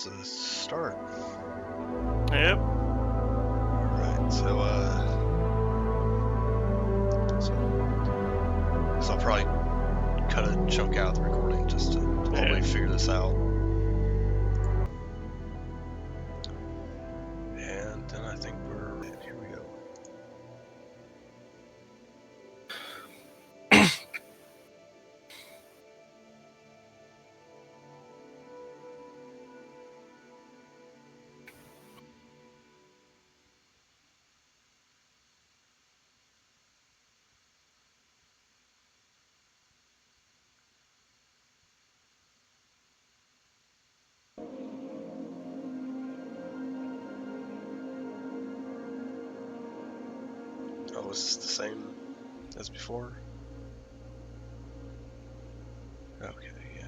let's start. Yep. Alright, so I'll probably cut a chunk out of the recording just to while we figure this out. And then I think we're ready. Here we go. Oh, is this the same as before? Okay, yeah.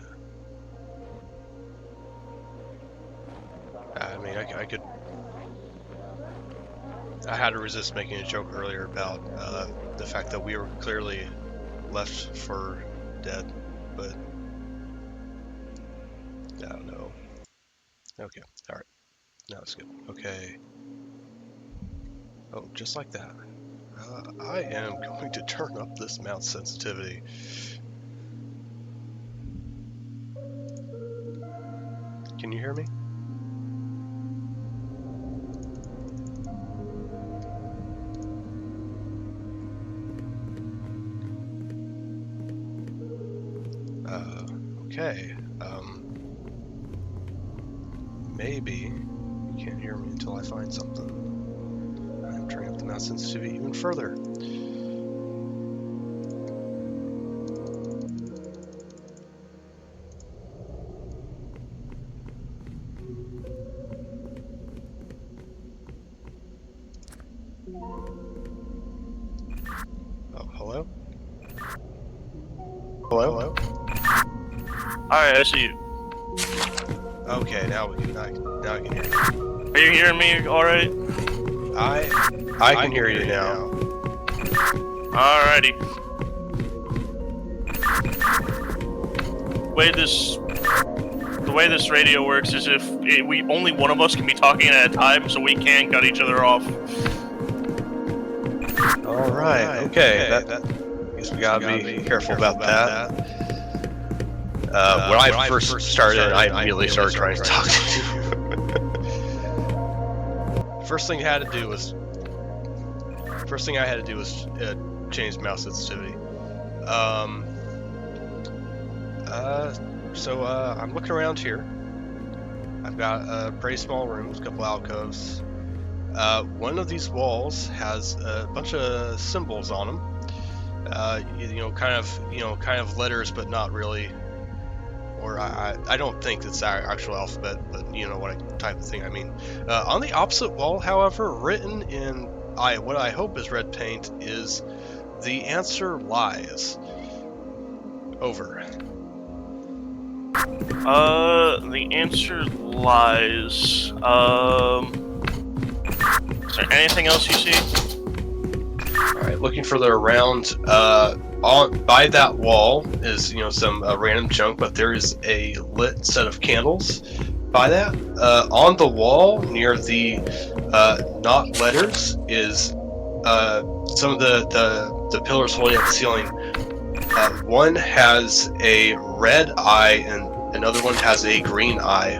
I mean, I could... I had to resist making a joke earlier about the fact that we were clearly left for dead, but I don't know. Okay, alright. Now it's good. Okay. Oh, just like that. I am going to turn up this mouse sensitivity. Can you hear me? Okay. Maybe you can't hear me until I find something. I'm turning up the mouse sensitivity even further. Oh, hello? Hello? Alright, I see you. Okay, now I can hear you. Are you hearing me alright? I can hear you now. Alrighty. The way this radio works is if only one of us can be talking at a time, so we can cut each other off. Alright, okay. That I guess we gotta be careful about that. When I first started, I immediately started trying to talk to you. First thing I had to do was change mouse sensitivity. So I'm looking around here. I've got a pretty small room with a couple alcoves. One of these walls has a bunch of symbols on them. Kind of letters, but not really. Or I don't think it's our actual alphabet, but you know what type of thing I mean. On the opposite wall, however, written in what I hope is red paint, is the answer lies. Over. The answer lies. Is there anything else you see? Alright, looking further around, by that wall is, some random junk, but there is a lit set of candles by that. On the wall, near the not letters, is some of the pillars holding up the ceiling. One has a red eye and another one has a green eye.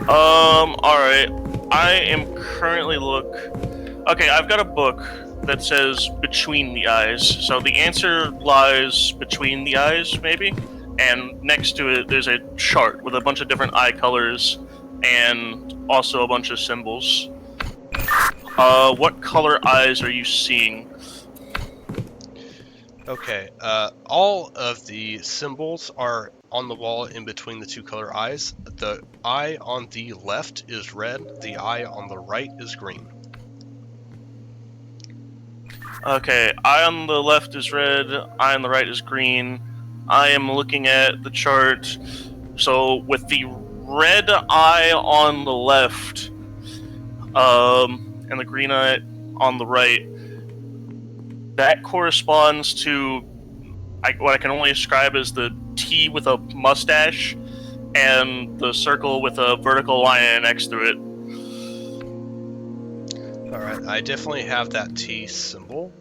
Alright. I am currently Okay, I've got a book that says between the eyes. So the answer lies between the eyes, maybe? And next to it, there's a chart with a bunch of different eye colors and also a bunch of symbols. What color eyes are you seeing? Okay, all of the symbols are on the wall in between the two color eyes. The eye on the left is red, the eye on the right is green. Okay, eye on the left is red, eye on the right is green. I am looking at the chart. So with the red eye on the left, and the green eye on the right, that corresponds to what I can only describe as the T with a mustache and the circle with a vertical line next to it. Alright, I definitely have that T symbol.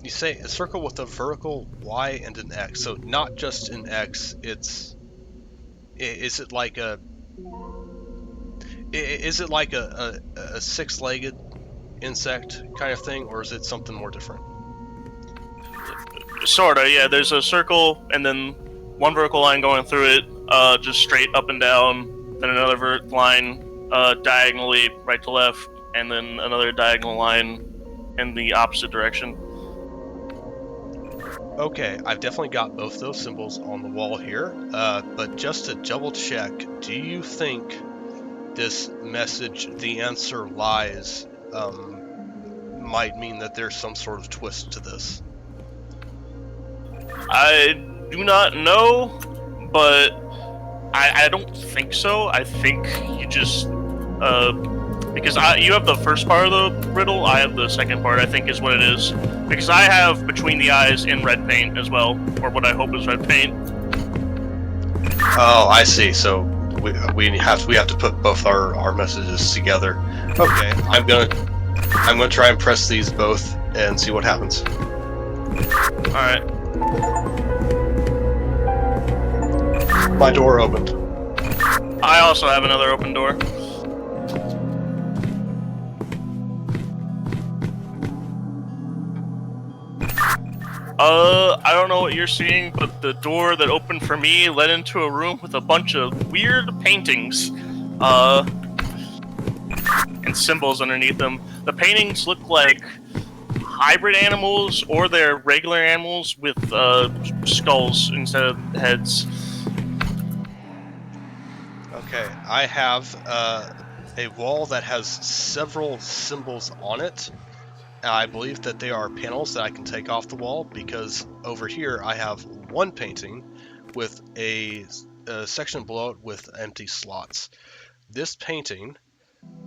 You say a circle with a vertical Y and an X, so not just an X, it's... Is it like a... Is it like a six-legged insect kind of thing, or is it something more different? Sorta, yeah. There's a circle, and then one vertical line going through it, just straight up and down. Then another line diagonally right to left, and then another diagonal line in the opposite direction. Okay, I've definitely got both those symbols on the wall here, but just to double check, do you think this message, the answer lies, might mean that there's some sort of twist to this? I do not know, but I don't think so. I think you just because you have the first part of the riddle, I have the second part, I think is what it is. Because I have between the eyes in red paint as well, or what I hope is red paint. Oh, I see. So we have to put both our messages together. Okay, I'm gonna try and press these both and see what happens. All right. My door opened. I also have another open door. I don't know what you're seeing, but the door that opened for me led into a room with a bunch of weird paintings, and symbols underneath them. The paintings look like hybrid animals, or they're regular animals with, skulls instead of heads. Okay, I have a wall that has several symbols on it. I believe that they are panels that I can take off the wall, because over here I have one painting with a section below it with empty slots. This painting,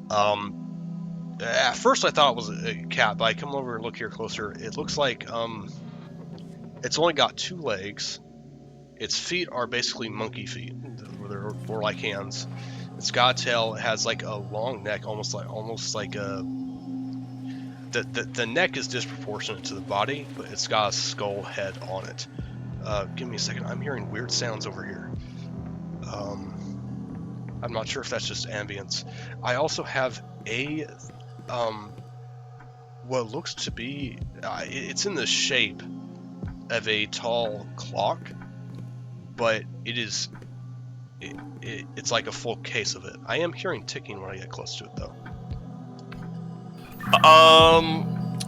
at first I thought it was a cat, but I come over and look here closer. It looks like it's only got two legs. Its feet are basically monkey feet, they're more like hands. It's got a tail. It has like a long neck, almost like a. The neck is disproportionate to the body, but it's got a skull head on it. Give me a second. I'm hearing weird sounds over here. I'm not sure if that's just ambience. I also have a what looks to be it's in the shape of a tall clock, but it's like a full case of it. I am hearing ticking when I get close to it, though.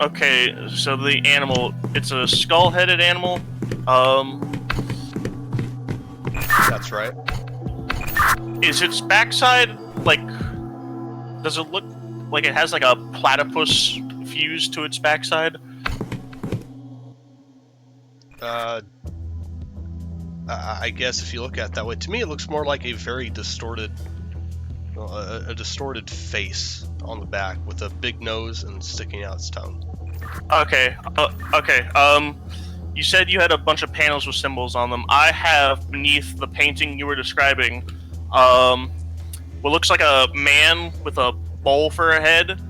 Okay, so the animal, it's a skull-headed animal. That's right. Is its backside, like, does it look like it has, like, a platypus fused to its backside? I guess if you look at it that way, to me it looks more like a very distorted, a distorted face on the back with a big nose and sticking out its tongue. Okay, you said you had a bunch of panels with symbols on them. I have, beneath the painting you were describing, what looks like a man with a bowl for a head,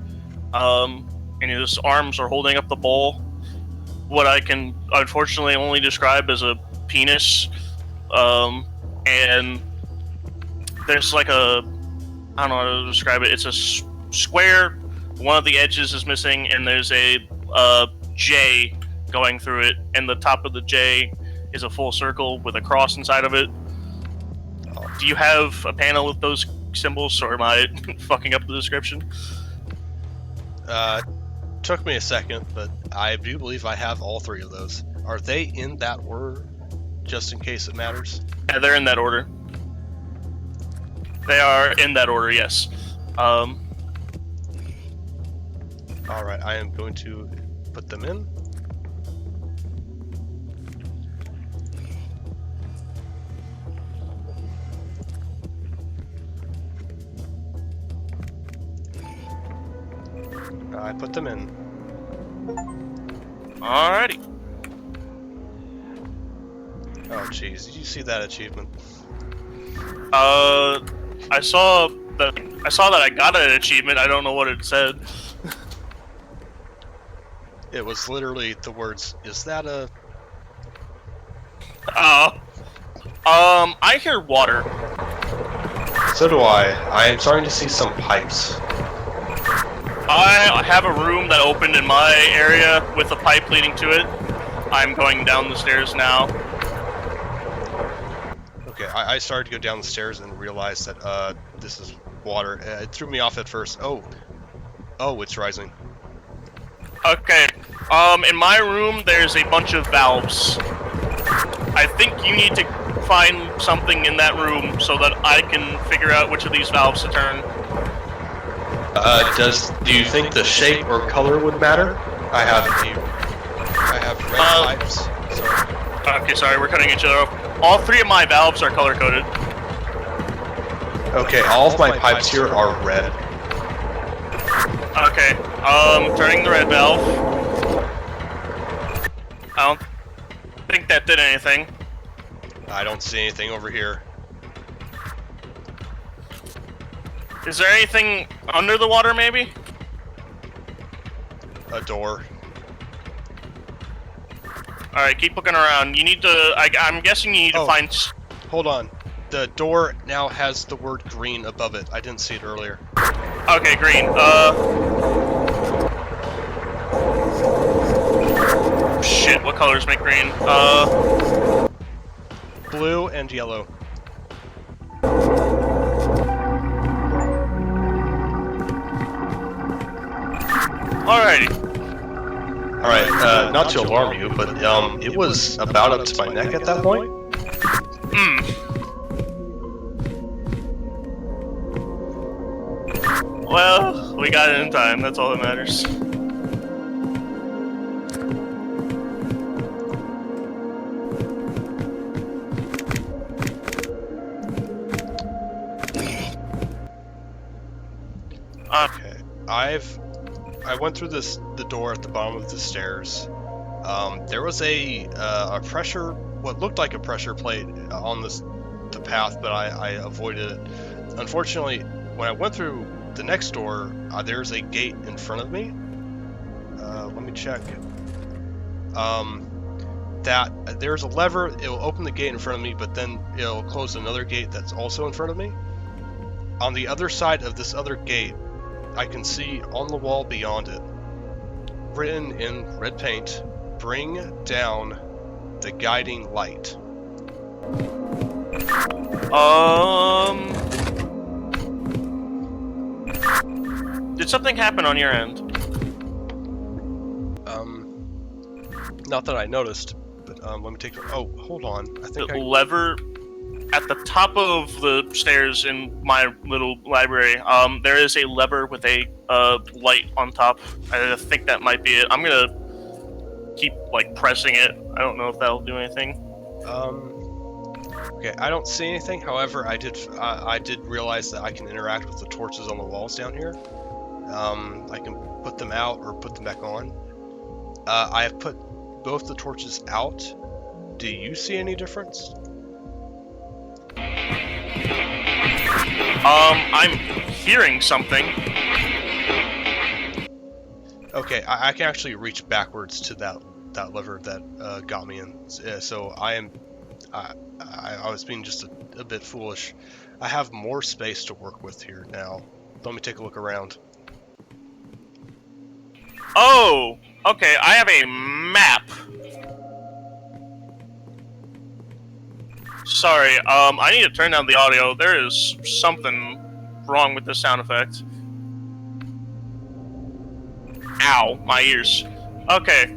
and his arms are holding up the bowl. What I can unfortunately only describe as a penis, and there's like a, I don't know how to describe it. It's a square. One of the edges is missing, and there's a J going through it, and the top of the J is a full circle with a cross inside of it. Do you have a panel with those symbols, or am I fucking up the description? Took me a second, but I do believe I have all three of those. Are they in that order, just in case it matters? Yeah, they're in that order. They are in that order, yes. Alright, I am going to put them in. I put them in. Alrighty. Oh jeez, did you see that achievement? I saw that I got an achievement. I don't know what it said. It was literally the words, "Is that a..." I hear water. So do I. I am starting to see some pipes. I have a room that opened in my area with a pipe leading to it. I'm going down the stairs now. Okay, I started to go down the stairs and realized that this is water. It threw me off at first. Oh, it's rising. Okay. In my room, there's a bunch of valves. I think you need to find something in that room so that I can figure out which of these valves to turn. Do you think the shape or color would matter? I have red pipes. So. Okay, sorry, we're cutting each other off. All three of my valves are color-coded. Okay, all of my pipes here are red. Okay, turning the red valve. I don't think that did anything. I don't see anything over here. Is there anything under the water, maybe? A door. Alright, keep looking around. You need to... I'm guessing you need to find... Hold on. The door now has the word green above it. I didn't see it earlier. Okay, green. Shit, what colors make green? Blue and yellow. Alrighty. Alright, not to alarm you, but it was about up to my neck at that point. Well, we got it in time, that's all that matters. Okay, I went through the door at the bottom of the stairs. There was a pressure, what looked like a pressure plate on the path, but I avoided it. Unfortunately, when I went through the next door, there's a gate in front of me. Let me check. That there's a lever. It will open the gate in front of me, but then it'll close another gate that's also in front of me. On the other side of this other gate, I can see on the wall beyond it, written in red paint, "Bring down the guiding light." Did something happen on your end? Not that I noticed, but let me take. Oh, hold on. I think The lever at the top of the stairs in my little library. There is a lever with a light on top. I think that might be it. I'm gonna keep like pressing it. I don't know if that'll do anything. Okay, I don't see anything. However, I did realize that I can interact with the torches on the walls down here. I can put them out or put them back on. I have put both the torches out. Do you see any difference? I'm hearing something. Okay, I can actually reach backwards to that lever that got me in. So I was being just a bit foolish. I have more space to work with here now. Let me take a look around. Oh, okay. I have a map. Sorry, I need to turn down the audio. There is something wrong with the sound effect. Ow, my ears. Okay.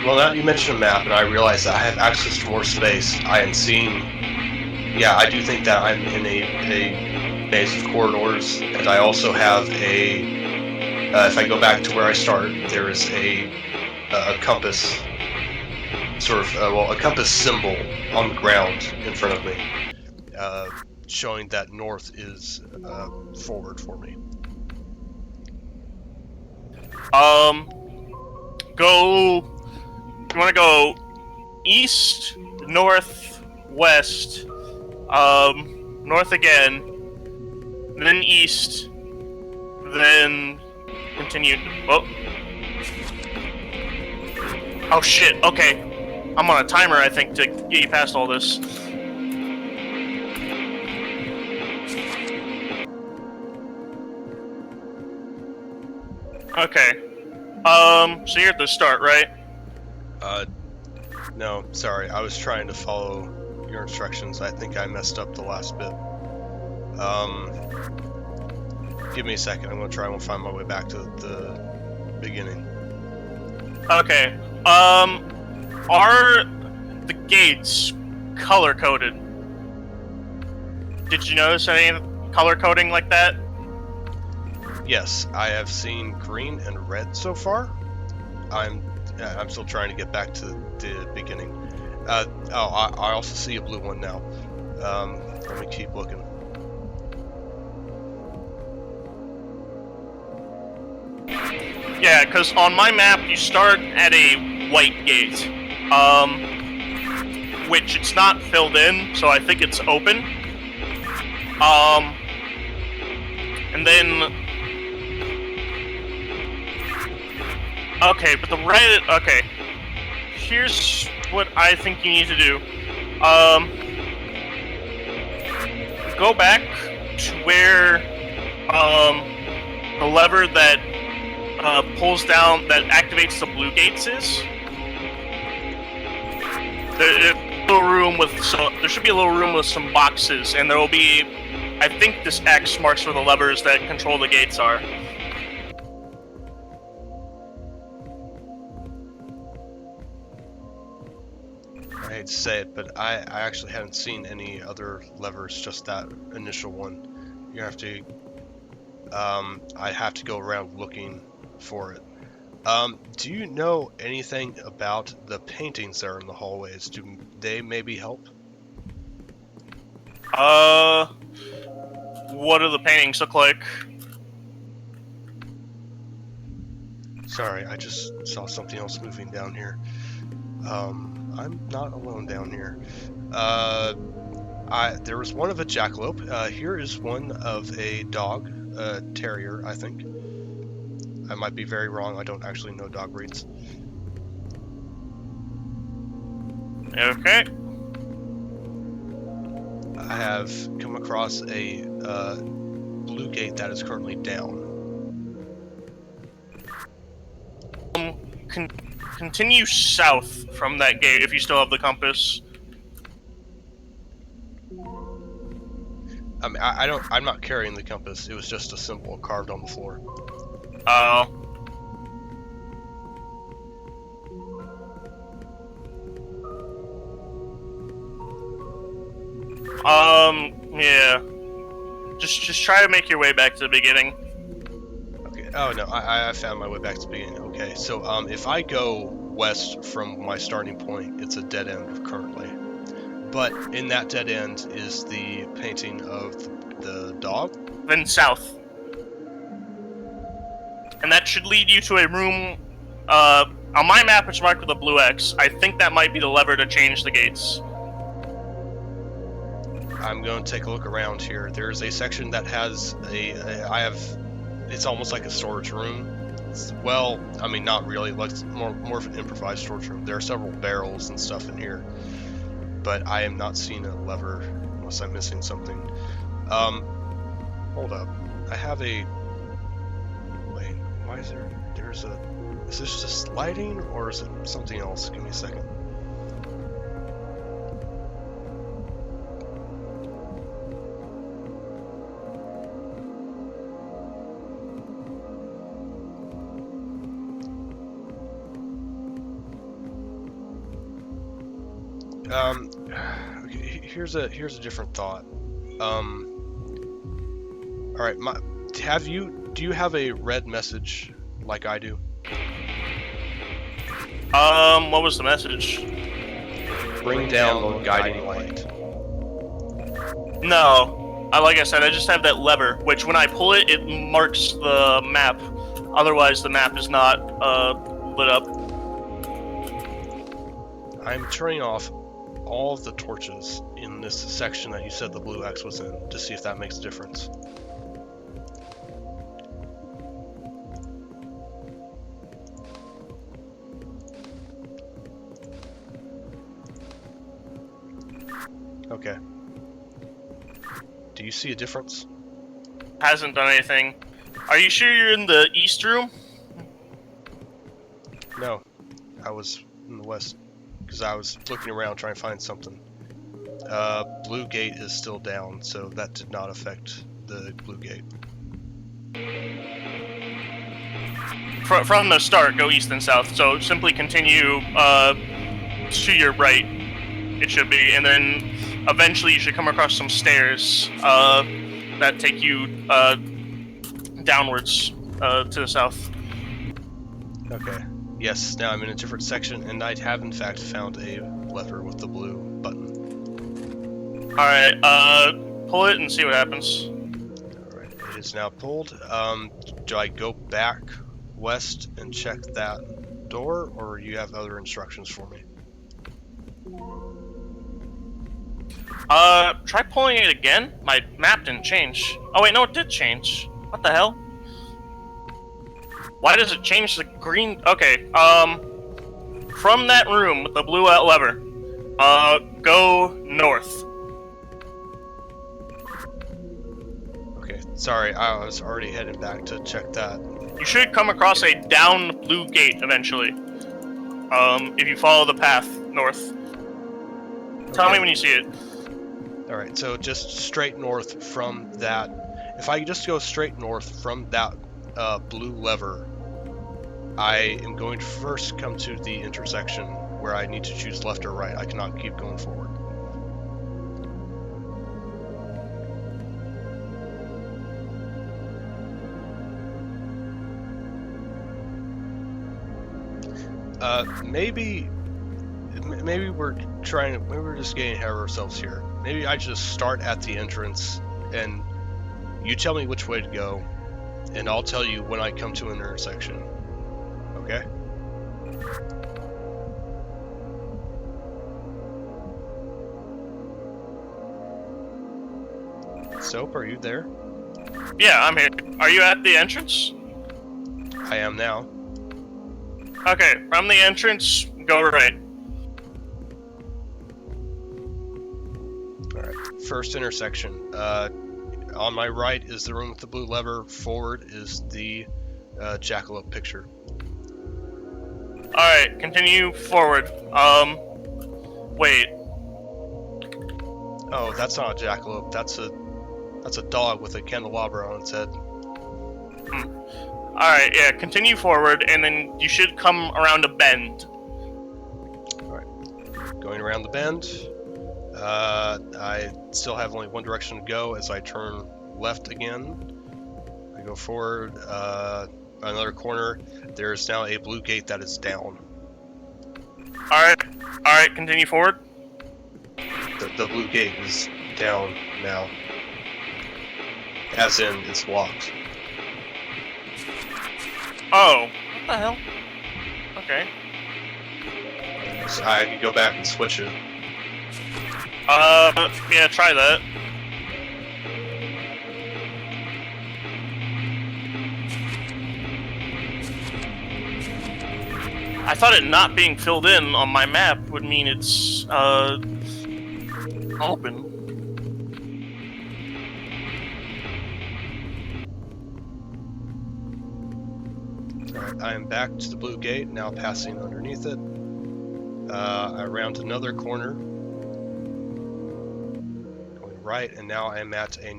Well, now you mentioned a map, and I realize that I have access to more space. I am seeing. Yeah, I do think that I'm in a maze of corridors, and I also have a. If I go back to where I start, there is a compass, sort of, a compass symbol on the ground in front of me, showing that north is forward for me. Go You want to go east, north, west, north again, then east, then continue. Oh shit, okay. I'm on a timer, I think, to get you past all this. Okay. So you're at the start, right? No, sorry. I was trying to follow your instructions. I think I messed up the last bit. Give me a second. I'm gonna try and find my way back to the beginning. Okay. Are the gates color-coded? Did you notice any color coding like that? Yes, I have seen green and red so far. I'm still trying to get back to the beginning. I also see a blue one now. Let me keep looking. Yeah, because on my map you start at a white gate, which it's not filled in, so I think it's open. And then okay, but the red. Okay, here's what I think you need to do. Go back to where the lever that pulls down, that activates the blue gates is. There's a little room with there should be a little room with some boxes, and there will be. I think this X marks where the levers that control the gates are. I hate to say it, but I actually hadn't seen any other levers, just that initial one. You have to, I have to go around looking for it. Do you know anything about the paintings that are in the hallways? Do they maybe help? What do the paintings look like? Sorry, I just saw something else moving down here. I'm not alone down here. There was one of a jackalope. Here is one of a dog, terrier, I think. I might be very wrong. I don't actually know dog breeds. Okay. I have come across a blue gate that is currently down. Continue south from that gate if you still have the compass. I mean, I'm not carrying the compass. It was just a symbol carved on the floor. Oh. Yeah. Just try to make your way back to the beginning. Okay. Oh no, I found my way back to the beginning. Okay, so if I go west from my starting point, it's a dead end currently. But in that dead end is the painting of the dog. Then south. And that should lead you to a room. On my map, it's marked with a blue X. I think that might be the lever to change the gates. I'm going to take a look around here. There's a section that has it's almost like a storage room. Well, I mean, not really. Like more of an improvised storage room. There are several barrels and stuff in here, but I am not seeing a lever unless I'm missing something. Hold up. I have a. Wait, why is there? Is this just lighting or is it something else? Give me a second. Okay, here's a different thought. All right, do you have a red message like I do? What was the message? Bring down the guiding light. No. Like I said, I just have that lever, which when I pull it, it marks the map. Otherwise, the map is not lit up. I'm turning off all of the torches in this section that you said the blue X was in to see if that makes a difference. Okay. Do you see a difference? Hasn't done anything. Are you sure you're in the east room? No, I was in the west because I was looking around trying to find something. Blue gate is still down, so that did not affect the blue gate. From the start, go east and south. So simply continue to your right. It should be, and then eventually you should come across some stairs that take you downwards to the south. Okay. Yes, now I'm in a different section, and I have in fact found a lever with the blue button. Alright, pull it and see what happens. Alright, it is now pulled. Do I go back west and check that door, or you have other instructions for me? Try pulling it again? My map didn't change. Oh wait, no, it did change. What the hell? Why does it change the green? Okay, from that room with the blue lever, go north. Okay, sorry, I was already heading back to check that. You should come across a down blue gate eventually. If you follow the path north. Tell me when you see it. Alright, so just straight north from that. If I just go straight north from that blue lever, I am going to first come to the intersection where I need to choose left or right. I cannot keep going forward. Maybe we're just getting ahead of ourselves here. Maybe I just start at the entrance and you tell me which way to go, and I'll tell you when I come to an intersection. Okay? Soap, are you there? Yeah, I'm here. Are you at the entrance? I am now. Okay, from the entrance, go right. Alright, first intersection. On my right is the room with the blue lever. Forward is the jackalope picture. Alright, continue forward. Wait. Oh, that's not a jackalope. That's a dog with a candelabra on its head. Alright, yeah, continue forward, and then you should come around a bend. Alright, going around the bend. I still have only one direction to go as I turn left again. I go forward, another corner. There's now a blue gate that is down. Alright, continue forward. The blue gate is down now. As in, it's locked. Oh, what the hell? Okay. So I can go back and switch it. Yeah, try that. I thought it not being filled in on my map would mean it's, open. Alright, I am back to the blue gate, now passing underneath it. I round another corner. Going right, and now I'm at a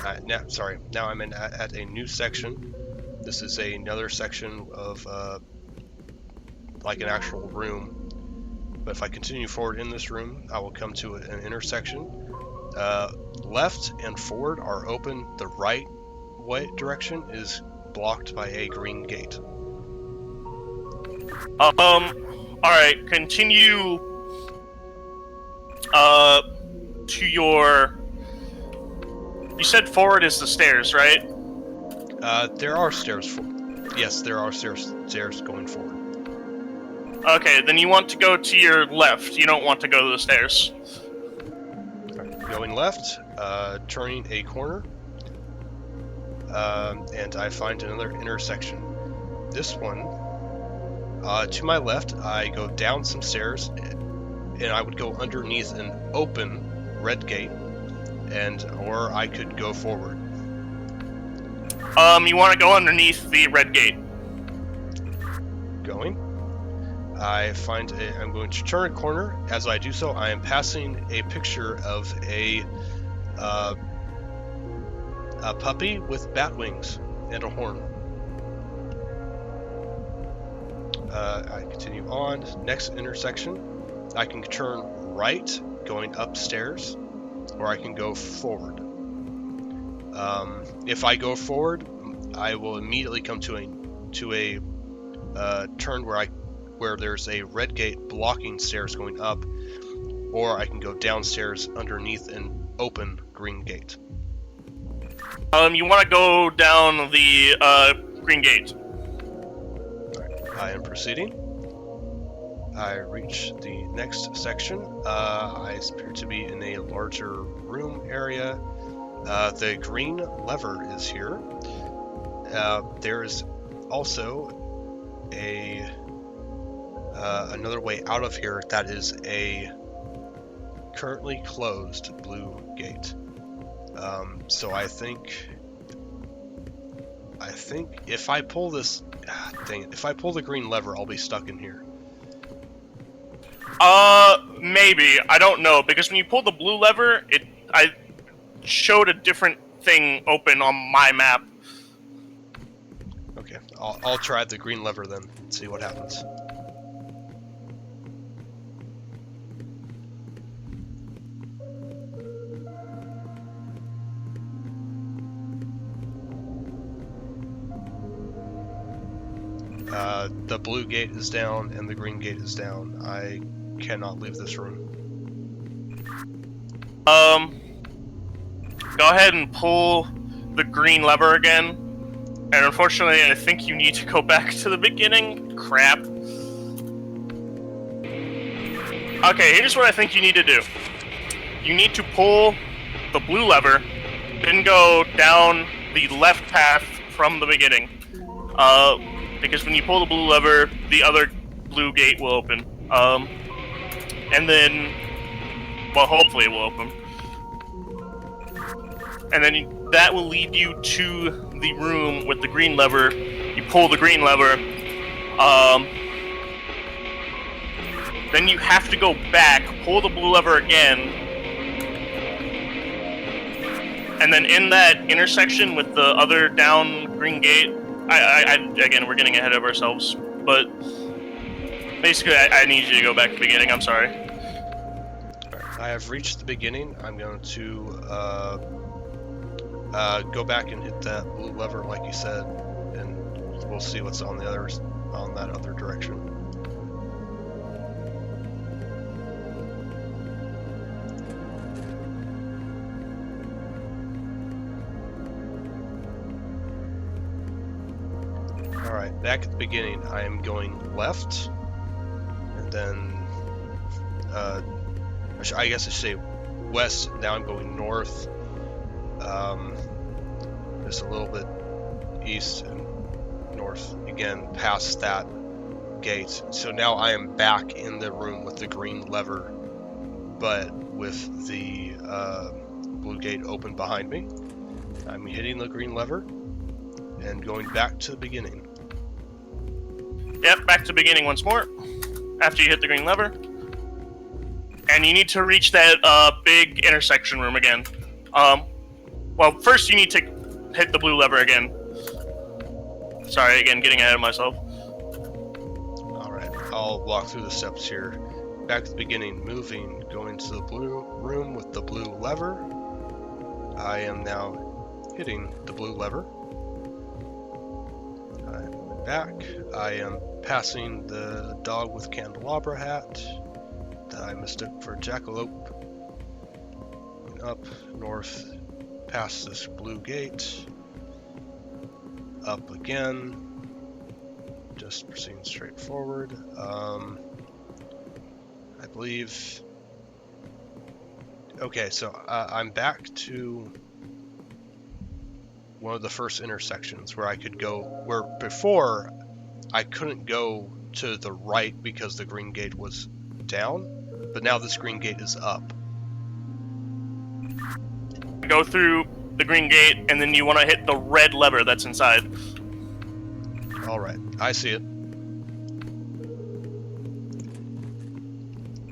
at a new section. This is another section of like an actual room. But if I continue forward in this room, I will come to an intersection. Left and forward are open. The right way direction is blocked by a green gate. Alright, continue to your... You said forward is the stairs, right? There are stairs. Yes, there are stairs going forward. Okay, then you want to go to your left. You don't want to go to the stairs. Right, going left, turning a corner, and I find another intersection. This one, to my left, I go down some stairs, and I would go underneath an open red gate, or I could go forward. You want to go underneath the red gate. Going. I'm going to turn a corner. As I do so, I am passing a picture of a puppy with bat wings and a horn. I continue on. Next intersection, I can turn right, going upstairs, or I can go forward. If I go forward, I will immediately come to a turn where there's a red gate blocking stairs going up, or I can go downstairs underneath an open green gate. You want to go down the green gate. Right, I am proceeding. I reach the next section. I appear to be in a larger room area. The green lever is here. There is also another way out of here that is a currently closed blue gate. So I think if I pull this, if I pull the green lever, I'll be stuck in here. Maybe. I don't know, because when you pull the blue lever, I showed a different thing open on my map. Okay, I'll try the green lever then and see what happens. The blue gate is down and the green gate is down. I cannot leave this room. Go ahead and pull the green lever again. And unfortunately, I think you need to go back to the beginning. Crap. Okay, here's what I think you need to do. You need to pull the blue lever, then go down the left path from the beginning. Because when you pull the blue lever, the other blue gate will open. And then, well, hopefully it will open. And then that will lead you to the room with the green lever. You pull the green lever. Then you have to go back, pull the blue lever again. And then in that intersection with the other down green gate, again, we're getting ahead of ourselves, but basically, I need you to go back to the beginning. I'm sorry. I have reached the beginning. I'm going to go back and hit that blue lever, like you said, and we'll see what's on that other direction. Alright, back at the beginning, I am going left, and then, I guess I should say west. Now I'm going north, just a little bit east and north, again, past that gate. So now I am back in the room with the green lever, but with the blue gate open behind me. I'm hitting the green lever and going back to the beginning. Yep, back to the beginning once more. After you hit the green lever. And you need to reach that big intersection room again. Well, first you need to hit the blue lever again. Sorry, again, getting ahead of myself. Alright, I'll walk through the steps here. Back to the beginning, moving, going to the blue room with the blue lever. I am now hitting the blue lever. I'm moving back. I am passing the dog with candelabra hat that I mistook for a jackalope. Going up north, past this blue gate, up again, just proceeding straight forward. I believe... Okay, so I'm back to one of the first intersections where I could go, where before I couldn't go to the right because the green gate was down, but now this green gate is up. Go through the green gate, and then you want to hit the red lever that's inside. Alright, I see it.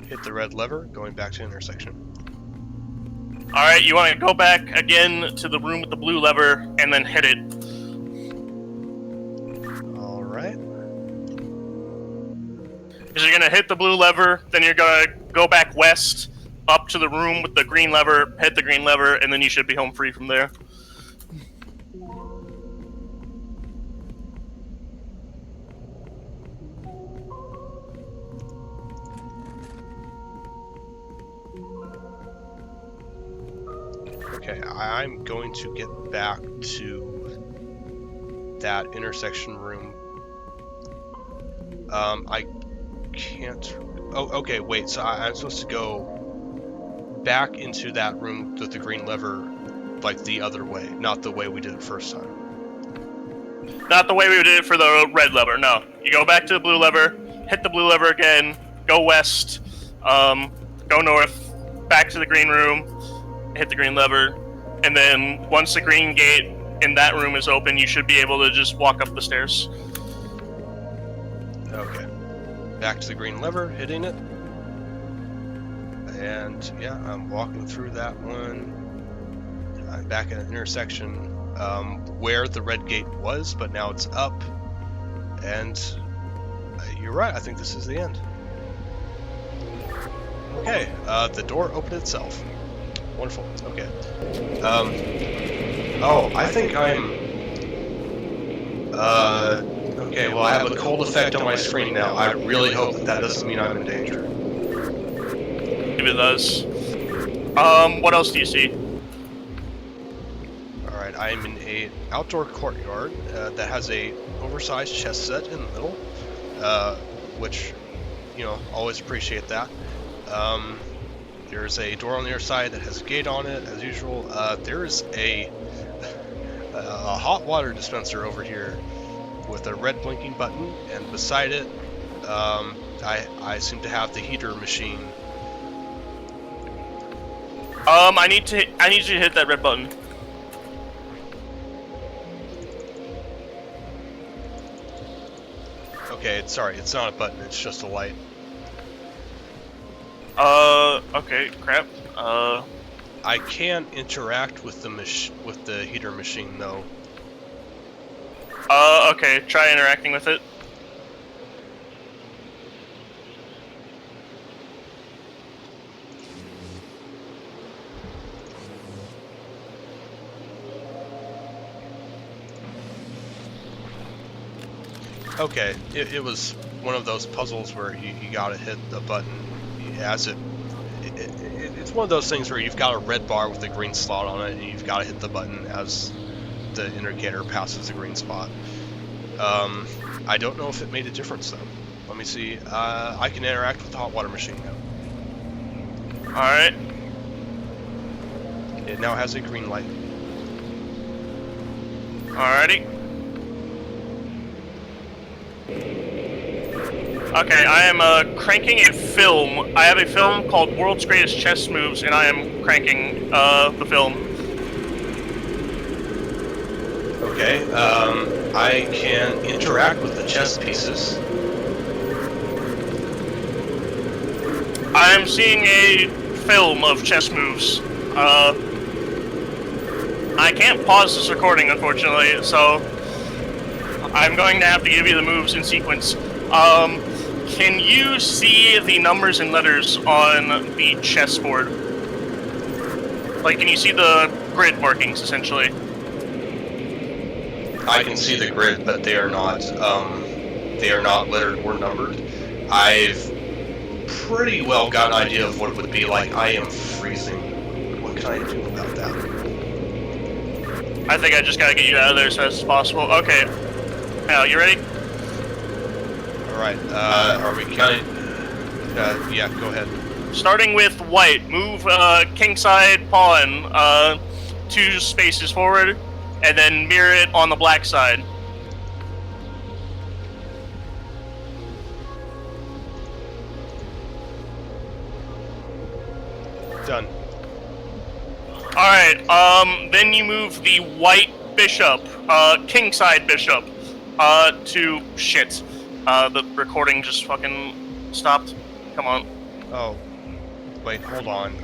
Hit the red lever, going back to intersection. Alright, you want to go back again to the room with the blue lever, and then hit it. Alright. Because you're going to hit the blue lever, then you're going to go back west, up to the room with the green lever, hit the green lever, and then you should be home free from there. Okay, I'm going to get back to that intersection room. I can't... Oh, okay, wait, so I'm supposed to go back into that room with the green lever, like the other way, not the way we did it first time. Not the way we did it for the red lever, no. You go back to the blue lever, hit the blue lever again, go west, go north, back to the green room, hit the green lever, and then once the green gate in that room is open, you should be able to just walk up the stairs. Okay. Back to the green lever, hitting it. And yeah, I'm walking through that one. I'm back at an intersection where the red gate was, but now it's up. And you're right, I think this is the end. Okay, the door opened itself. Wonderful, okay. Oh, I think I'm... okay, well I have a cold effect on my screen now. I really hope that doesn't mean I'm in danger. If it does. What else do you see? Alright, I'm in an outdoor courtyard that has a oversized chess set in the middle, which, you know, always appreciate that. There's a door on the other side that has a gate on it, as usual. There's a hot water dispenser over here with a red blinking button, and beside it, I seem to have the heater machine. I need you to hit that red button. Okay, sorry, it's not a button, it's just a light. Okay, crap. I can interact with the heater machine though. Okay, try interacting with it. Okay, it was one of those puzzles where you gotta hit the button as it's one of those things where you've got a red bar with a green slot on it, and you've got to hit the button as the indicator passes the green spot. I don't know if it made a difference though. Let me see. I can interact with the hot water machine now. Alright. It now has a green light. Alrighty. Okay, I am cranking a film. I have a film called World's Greatest Chess Moves, and I am cranking the film. Okay, I can interact with the chess pieces. I am seeing a film of chess moves. I can't pause this recording, unfortunately, so I'm going to have to give you the moves in sequence. Can you see the numbers and letters on the chessboard? Like, can you see the grid markings, essentially? I can see the grid, but they are not lettered or numbered. I've pretty well got an idea of what it would be like. I am freezing. What can I do about that? I think I just gotta get you out of there as fast as possible. Okay. Now, you ready? right. Are we counting? Yeah, go ahead. Starting with white, move kingside pawn 2 spaces forward, and then mirror it on the black side. Done. Alright, then you move the white bishop, kingside bishop, to... Shit. The recording just fucking stopped. Come on. Oh. Wait, hold on.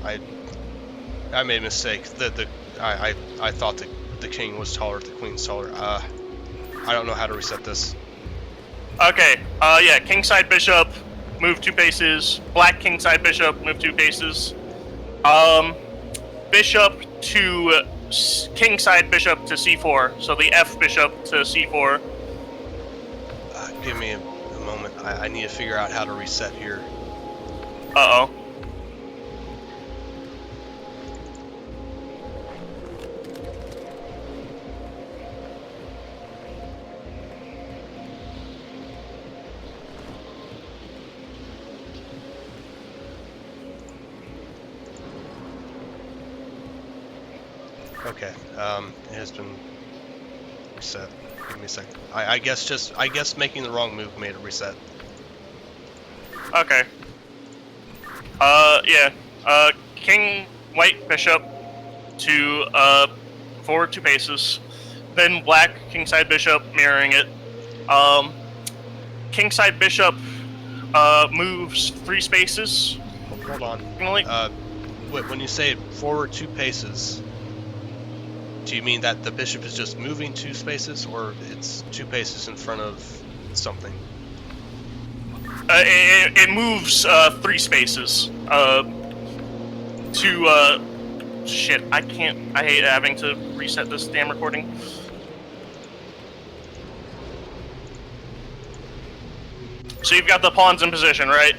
I made a mistake. I thought the king was taller, the queen's taller. I don't know how to reset this. Okay, yeah, kingside bishop, move 2 paces. Black kingside bishop, move 2 paces. Bishop to kingside bishop to c4. So the F bishop to c4. Give me a moment. I need to figure out how to reset here. Uh-oh. Okay, it has been reset. Give me a second. I guess making the wrong move made it reset. Okay. Yeah. King white bishop to forward 2 paces. Then black kingside bishop mirroring it. Kingside bishop moves 3 spaces. Hold on. Like, When you say forward 2 paces, do you mean that the bishop is just moving 2 spaces, or it's 2 paces in front of something? it moves 3 spaces. To shit, I hate having to reset this damn recording. So you've got the pawns in position, right?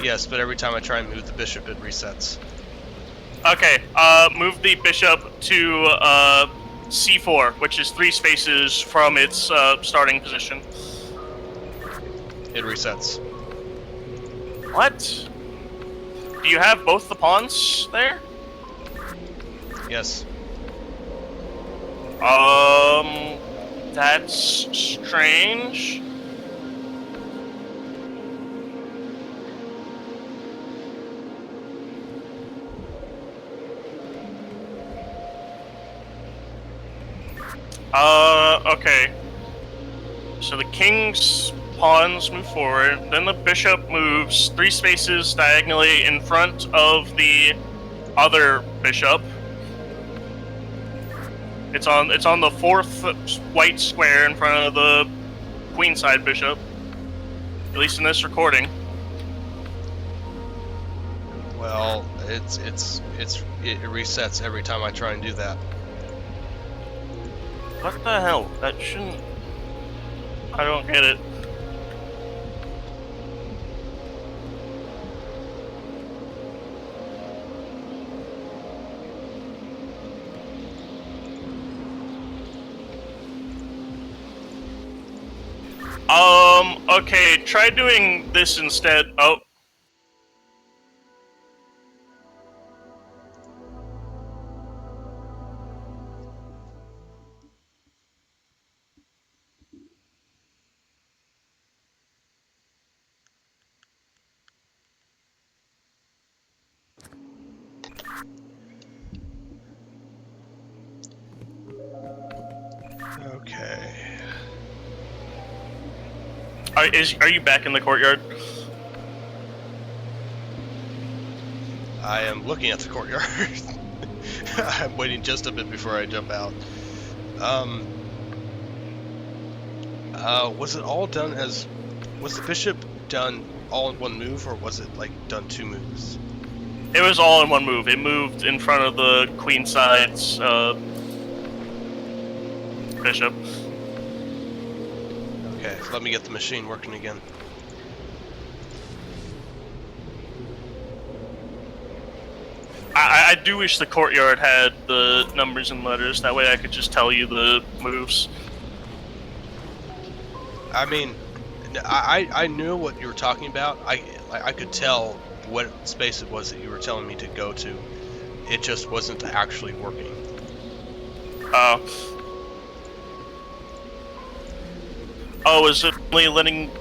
Yes, but every time I try and move the bishop, it resets. Okay, move the bishop to c4, which is 3 spaces from its starting position. It resets. What? Do you have both the pawns there? Yes. That's strange. Okay. So the king's pawns move forward, then the bishop moves 3 spaces diagonally in front of the other bishop. It's on the 4th white square in front of the queenside bishop. At least in this recording. Well, it resets every time I try and do that. What the hell? That shouldn't... I don't get it. Okay, try doing this instead. Oh. Okay. Are you back in the courtyard? I am looking at the courtyard. I'm waiting just a bit before I jump out. Was it all done as... Was the bishop done all in one move, or was it, like, done 2 moves? It was all in one move. It moved in front of the queenside's bishop. Okay, let me get the machine working again. I do wish the courtyard had the numbers and letters. That way I could just tell you the moves. I mean, I knew what you were talking about. I could tell what space it was that you were telling me to go to. It just wasn't actually working. Oh. Oh, is it only letting...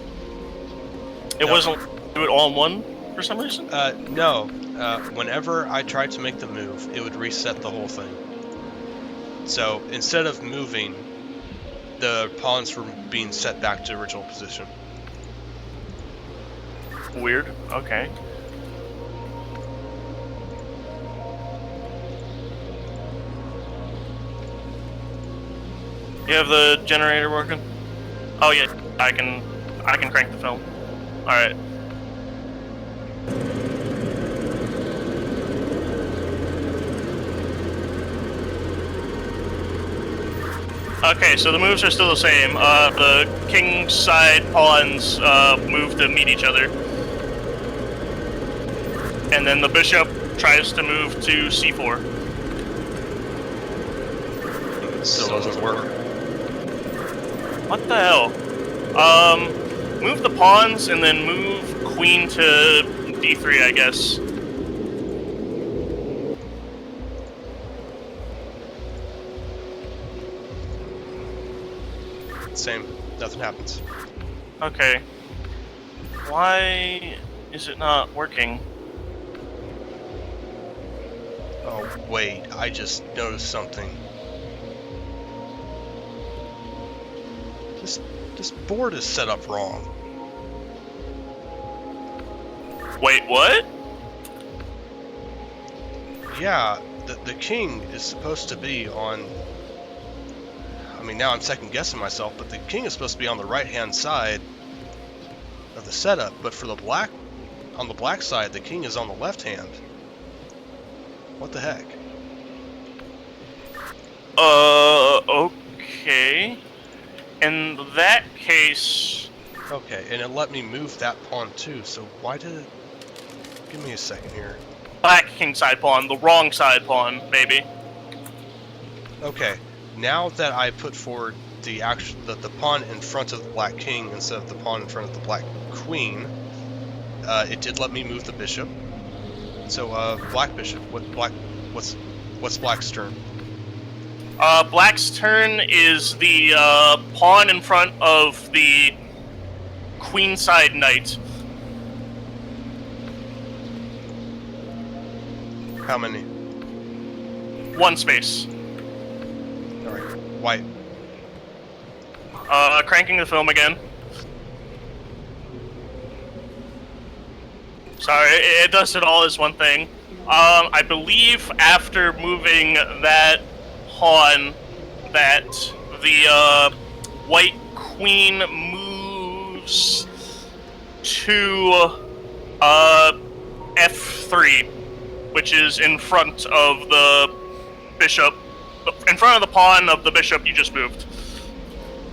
It No. wasn't do it all in one for some reason? No. Whenever I tried to make the move, it would reset the whole thing. So instead of moving, the pawns were being set back to original position. Weird. Okay. You have the generator working? Oh yeah, I can crank the film. All right. Okay, so the moves are still the same. The king side pawns move to meet each other. And then the bishop tries to move to c4. Still doesn't work. What the hell? Move the pawns and then move queen to d3, I guess. Same. Nothing happens. Okay. Why is it not working? Oh, wait. I just noticed something. This board is set up wrong. Wait, what? Yeah, the king is supposed to be on... I mean, now I'm second guessing myself, but the king is supposed to be on the right-hand side of the setup, but for the black... on the black side, the king is on the left hand. What the heck? Okay. In that case... Okay, and it let me move that pawn too, so why did it... Give me a second here. Black king side pawn, the wrong side pawn, maybe. Okay, now that I put forward the pawn in front of the black king instead of the pawn in front of the black queen, it did let me move the bishop. So, black bishop, what's black's turn? Black's turn is the pawn in front of the queenside knight. How many? One space. Alright, white. Cranking the film again. Sorry, it does it all as one thing. I believe after moving that pawn, that the white queen moves to f3, which is in front of the bishop, in front of the pawn of the bishop you just moved.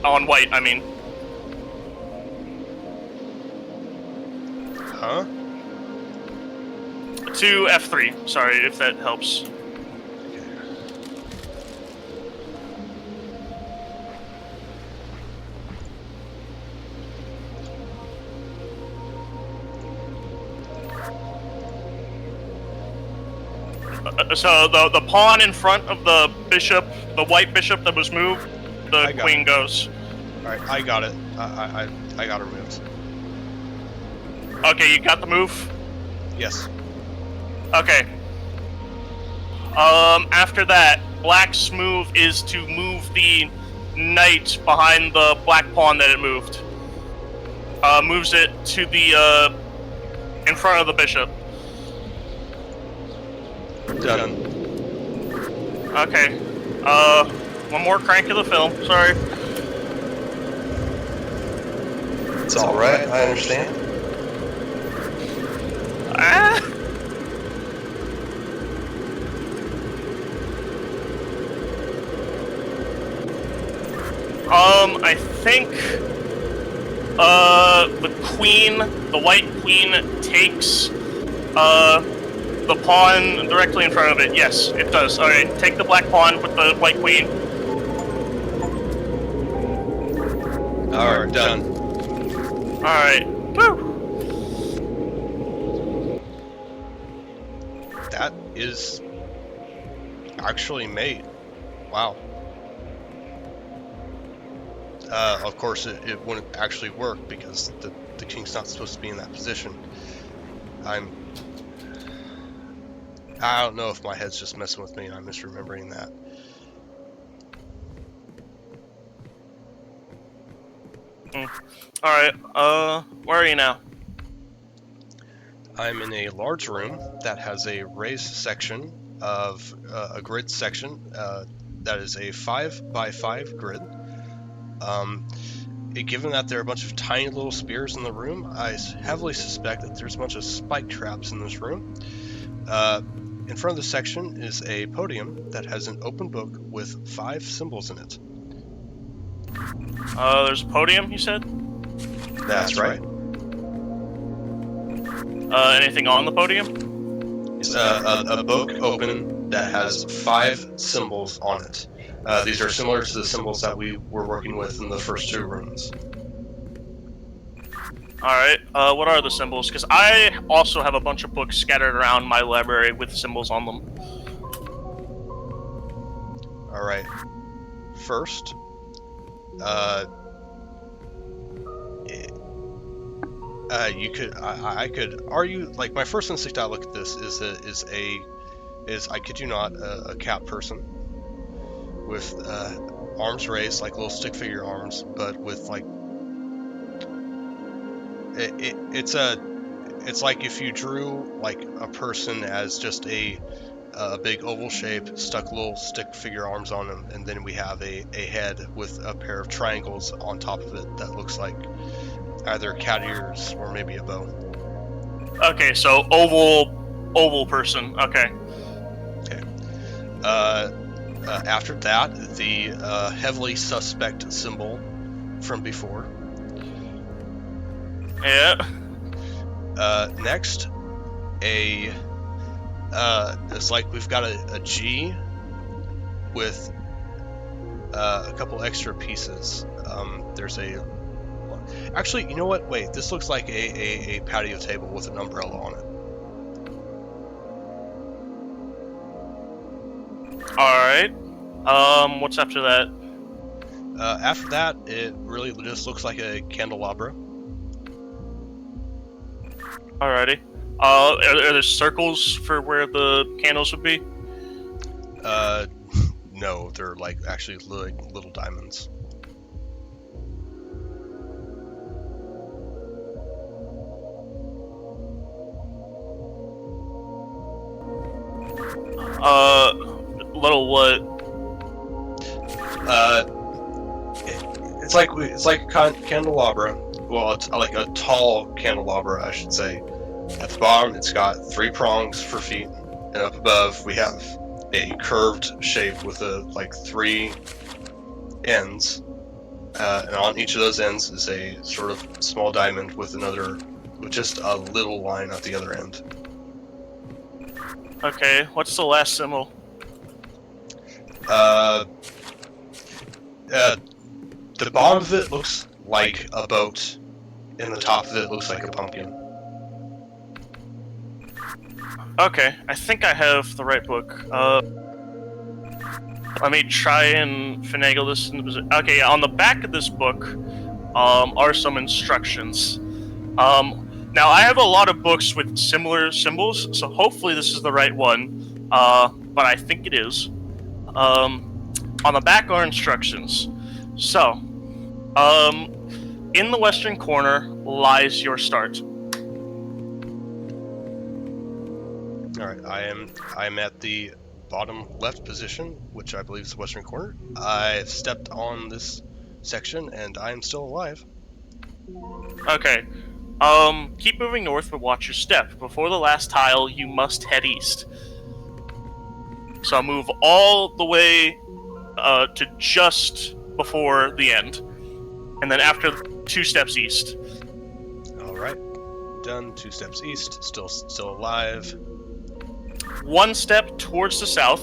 On white, I mean. Huh? To f3, sorry, if that helps. So the pawn in front of the bishop, the white bishop that was moved, the queen goes. Alright, I got it. I got her moved. Okay, you got the move? Yes. Okay. After that, black's move is to move the knight behind the black pawn that it moved. Moves it to the, in front of the bishop. Done. Okay. One more crank of the film, sorry. It's alright, I understand. Ah! I think, the queen, the white queen takes, the pawn directly in front of it. Yes, it does. Alright, take the black pawn with the white queen. Alright, done. Alright. Woo! That is actually made. Wow. Of course, it wouldn't actually work because the king's not supposed to be in that position. I don't know if my head's just messing with me and I'm misremembering that. Alright, where are you now? I'm in a large room that has a raised section of a grid section that is a 5x5 grid. Given that there are a bunch of tiny little spears in the room, I heavily suspect that there's a bunch of spike traps in this room. In front of the section is a podium that has an open book with 5 symbols in it. There's a podium, you said? That's right. Anything on the podium? It's a book open that has 5 symbols on it. These are similar to the symbols that we were working with in the first 2 rooms. Alright, what are the symbols? Because I also have a bunch of books scattered around my library with symbols on them. Alright. First, I could argue, like, my first instinct I look at this is I kid you not, a cat person with arms raised, like little stick figure arms, but with like it's like if you drew like a person as just a big oval shape, stuck little stick figure arms on them, and then we have a head with a pair of triangles on top of it that looks like either cat ears or maybe a bow. Okay, so oval person. Okay. Okay. After that, the heavily suspect symbol from before. Yeah. Next, it's like we've got a G with a couple extra pieces. There's a... Actually, you know what? Wait, this looks like a patio table with an umbrella on it. Alright. What's after that? After that, it really just looks like a candelabra. Alrighty. Are there circles for where the candles would be? No, they're like actually little diamonds. Little what? It's like a candelabra. Well, it's like a tall candelabra, I should say. At the bottom, it's got 3 prongs for feet, and up above we have a curved shape with like 3 ends, and on each of those ends is a sort of small diamond with just a little line at the other end. Okay, what's the last symbol? The bottom of it looks like a boat, and the top of it looks like a pumpkin. Okay, I think I have the right book. Let me try and finagle this. Okay, on the back of this book are some instructions. Now, I have a lot of books with similar symbols, so hopefully this is the right one, but I think it is. On the back are instructions. So, in the western corner lies your start. Alright, I am at the bottom left position, which I believe is the western corner. I've stepped on this section, and I am still alive. Okay. Keep moving north, but watch your step. Before the last tile, you must head east. So move all the way to just before the end. And then after 2 steps east. Alright. Done. 2 steps east. Still alive. 1 step towards the south.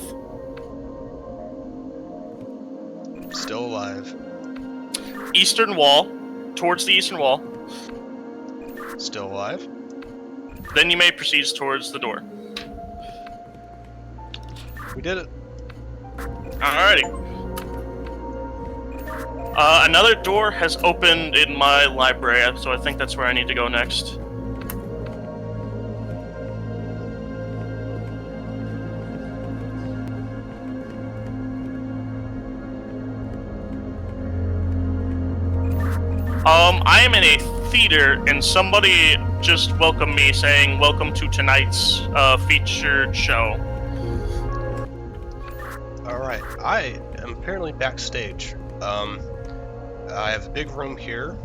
Still alive. Eastern wall. towards the eastern wall. Still alive. Then you may proceed towards the door. We did it. Alrighty. Another door has opened in my library, so I think that's where I need to go next. I am in a theater, and somebody just welcomed me saying, "Welcome to tonight's featured show." Alright, I am apparently backstage. I have a big room here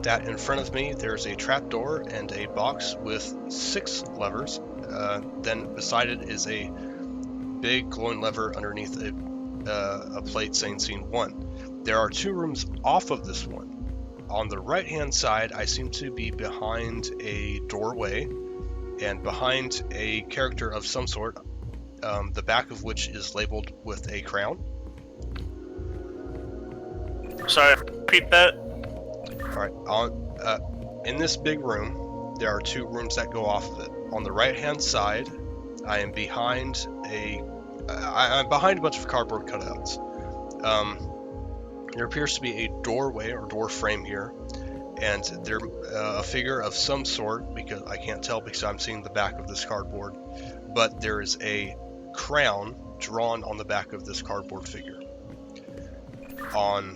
that in front of me there's a trapdoor and a box with 6 levers. Then beside it is a big glowing lever underneath a plate saying scene 1. There are 2 rooms off of this one. On the right hand side I seem to be behind a doorway and behind a character of some sort, the back of which is labeled with a crown. Sorry, repeat that. Alright, in this big room, there are 2 rooms that go off of it. On the right-hand side, I am behind I'm behind a bunch of cardboard cutouts. There appears to be a doorway or door frame here, and there a figure of some sort, because I can't tell because I'm seeing the back of this cardboard, but there is a crown drawn on the back of this cardboard figure. On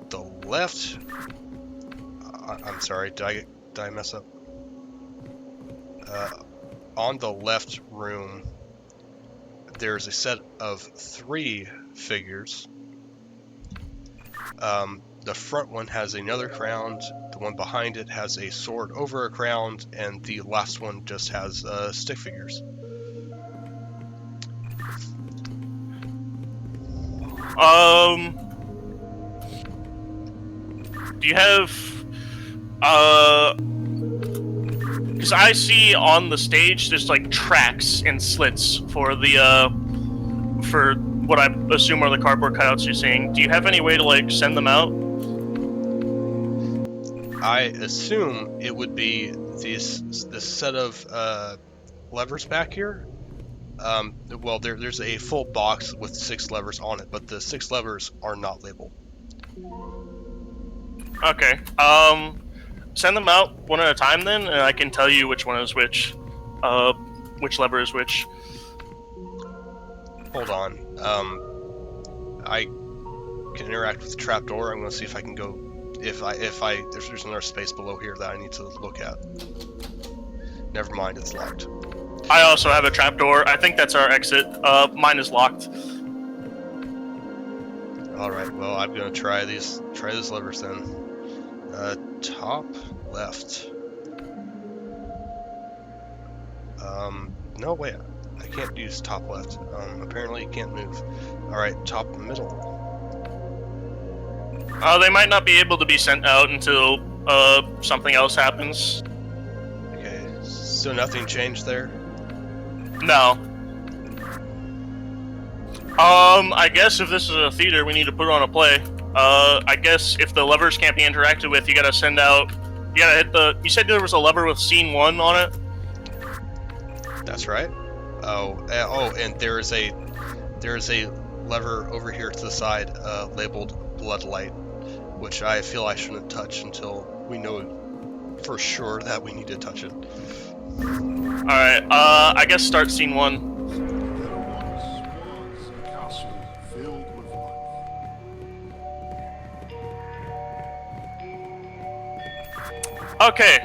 the left, I'm sorry, did I mess up? On the left room, there's a set of 3 figures. The front one has another crown, the one behind it has a sword over a crown, and the last one just has stick figures. Do you have, because I see on the stage there's like tracks and slits for the, for what I assume are the cardboard cutouts you're seeing. Do you have any way to like send them out? I assume it would be this set of levers back here. Well, there's a full box with 6 levers on it, but the 6 levers are not labeled. Okay. Send them out one at a time then, and I can tell you which one is which lever is which. Hold on. I can interact with the trapdoor. I'm going to see if I can go. If there's another space below here that I need to look at. Never mind, it's locked. I also have a trapdoor. I think that's our exit. Mine is locked. All right. Well, I'm going to try these levers then. Top left. No, wait. I can't use top left. Apparently it can't move. Alright, top middle. They might not be able to be sent out until something else happens. Okay, so nothing changed there? No. I guess if this is a theater, we need to put on a play. I guess if the levers can't be interacted with, you gotta send out... You gotta hit the... You said there was a lever with scene 1 on it? That's right. And there's a lever over here to the side labeled Bloodlight, which I feel I shouldn't touch until we know for sure that we need to touch it. Alright, I guess start scene 1. There was a castle filled with life. Okay,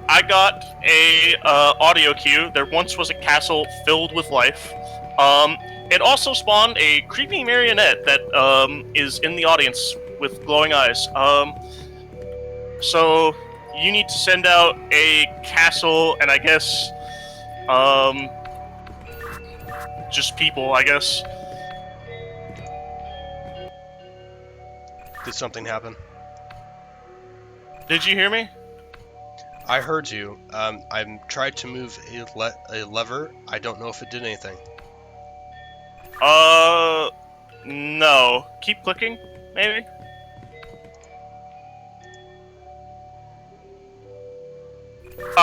I got a audio cue. There once was a castle filled with life. It also spawned a creepy marionette that is in the audience with glowing eyes. So you need to send out a castle, and I guess just people, I guess. Did something happen? Did you hear me? I heard you. I tried to move a lever. I don't know if it did anything. No. Keep clicking, maybe?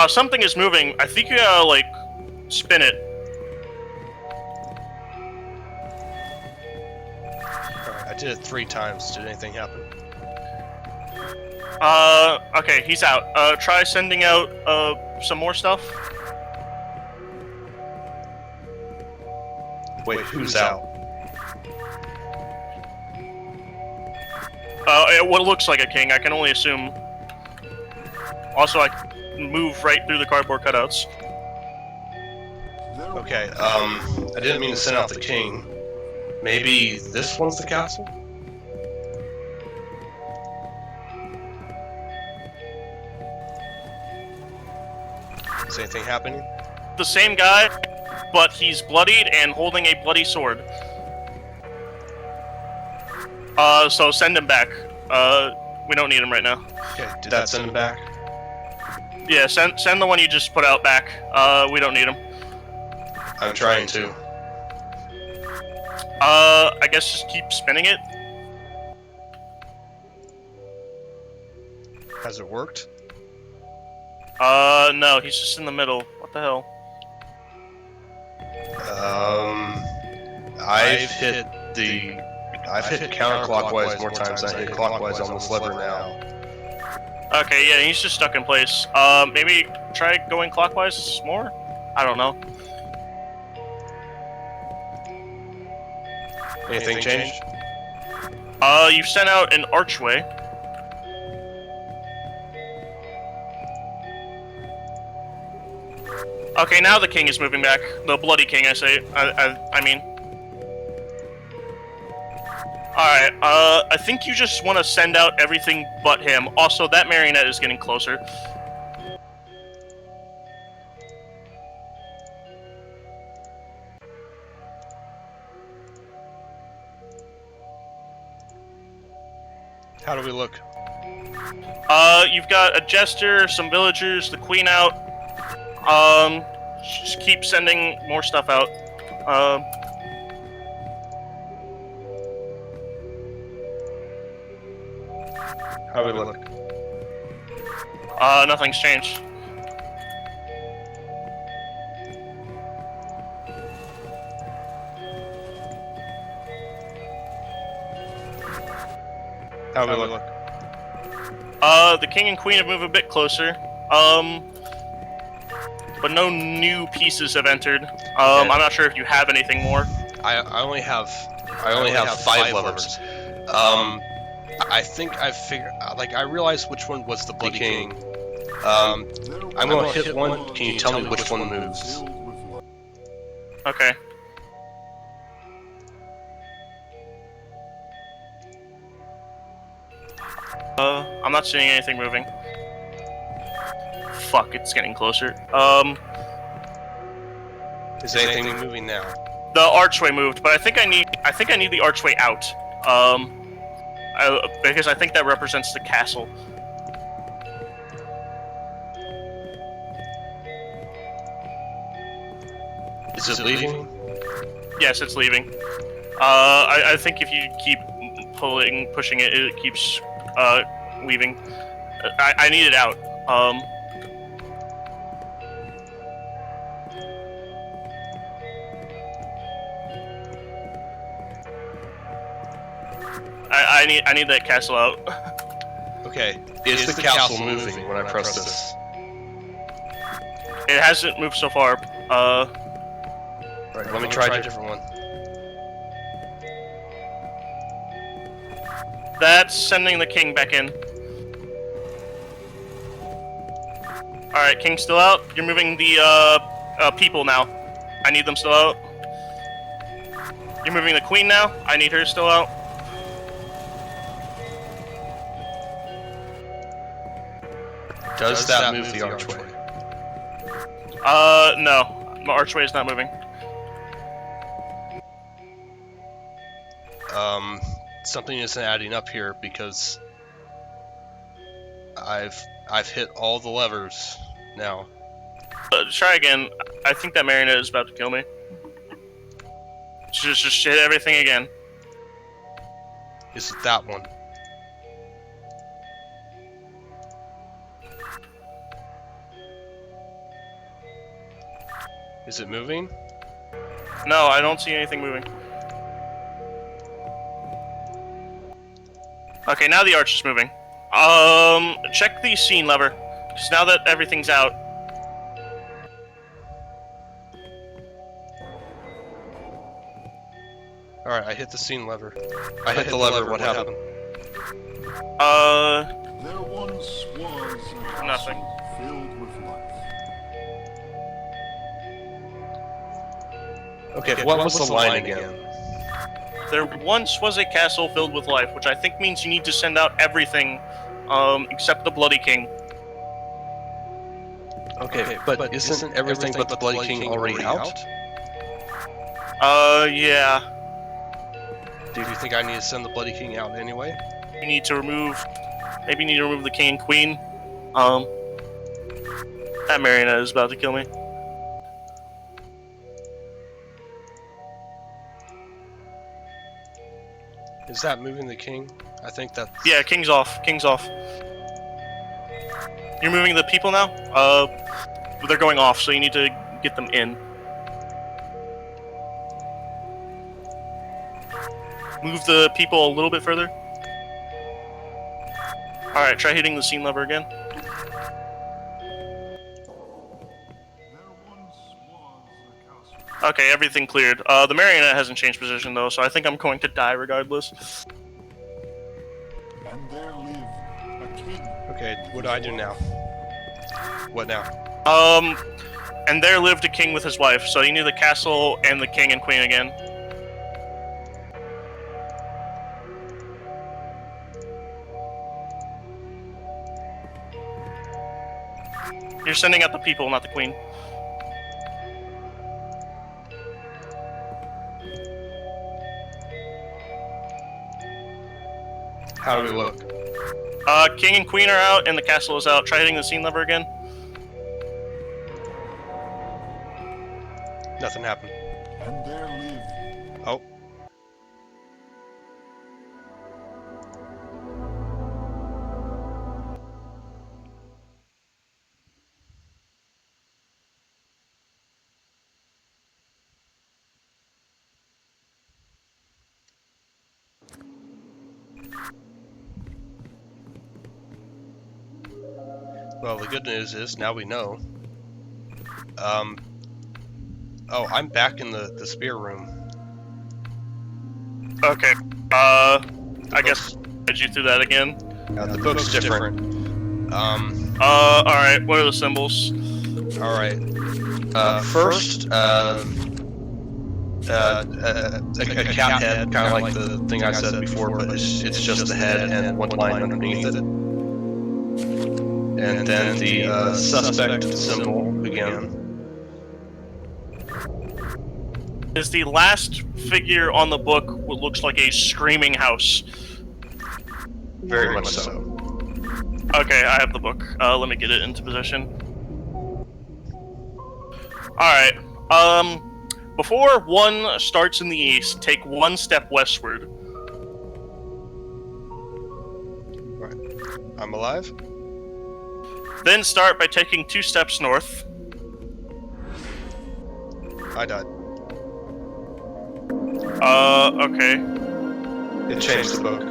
Something is moving. I think you gotta, like, spin it. Alright, I did it 3 times. Did anything happen? Okay, he's out. Try sending out, some more stuff. Wait, who's out? What looks like a king, I can only assume. Also, I can move right through the cardboard cutouts. Okay, I didn't mean to send out the king. Maybe this one's the castle? is anything happening? The same guy, but he's bloodied and holding a bloody sword. So send him back. We don't need him right now. Okay, did That send him back? Yeah, send the one you just put out back. We don't need him. I'm trying to. I guess just keep spinning it. Has it worked? No, he's just in the middle. What the hell? I've hit counterclockwise more times than I hit clockwise on this lever now. Okay, yeah, he's just stuck in place. Maybe try going clockwise more? I don't know. Anything changed? You've sent out an archway. Okay, now the king is moving back. The bloody king, I mean. Alright, I think you just want to send out everything but him. Also, that marionette is getting closer. How do we look? You've got a jester, some villagers, the queen out. Just keep sending more stuff out. How do we look? Nothing's changed. How do we look? The king and queen have moved a bit closer. But no new pieces have entered. I'm not sure if you have anything more. I only have 5 levers. I think I figured, like, I realized which one was the bloody king. I'm gonna hit one. Can you tell me which one moves? Okay. I'm not seeing anything moving. Fuck, it's getting closer. Is anything moving now? The archway moved, but I think I need the archway out. Because I think that represents the castle. Is it leaving? Yes, it's leaving. I think if you keep pushing it, it keeps leaving. I need it out. I need that castle out. Okay. Is the castle moving when I press this? It hasn't moved so far. Right, let me try a different one. That's sending the king back in. Alright, king's still out. You're moving the people now. I need them still out. You're moving the queen now. I need her still out. Does that move the archway? No. The archway is not moving. Something isn't adding up here because I've hit all the levers now. Try again. I think that marionette is about to kill me. Just hit everything again. Is it that one? Is it moving? No, I don't see anything moving. Okay, now the arch is moving. Check the scene lever, because now that everything's out. Alright, I hit the scene lever. I hit the lever, what happened? There once was a castle Nothing. filled with life. Okay, what was the line again? There once was a castle filled with life, which I think means you need to send out everything, except the Bloody King. Okay, but isn't everything but the Bloody King already out? Yeah. Do you think I need to send the Bloody King out anyway? You need to remove... Maybe you need to remove the King and Queen. That marionette is about to kill me. Is that moving the king? I think that. Yeah, King's off. King's off. You're moving the people now? They're going off, so you need to get them in. Move the people a little bit further. Alright, try hitting the scene lever again. Okay, everything cleared. The marionette hasn't changed position though, so I think I'm going to die regardless. And there lived a king. Okay, what do I do now? What now? And there lived a king with his wife, so you need the castle and the king and queen again. You're sending out the people, not the queen. How do we look? King and queen are out, and the castle is out. Try hitting the scene lever again. Nothing happened. And there lived. Oh. Well, the good news is now we know. Oh, I'm back in the spear room. Okay. I guess I you through that again. The book's different. Alright, what are the symbols? Alright. First, a cat head, kind of like the thing I said before, but it's just the head and one line underneath it. And then the suspect symbol again. Is the last figure on the book what looks like a screaming house? Very much so. Okay, I have the book. Let me get it into position. Alright, before one starts in the east, take one step westward. Right. I'm alive? Then start by taking 2 steps north. I died. Okay. It changed the book.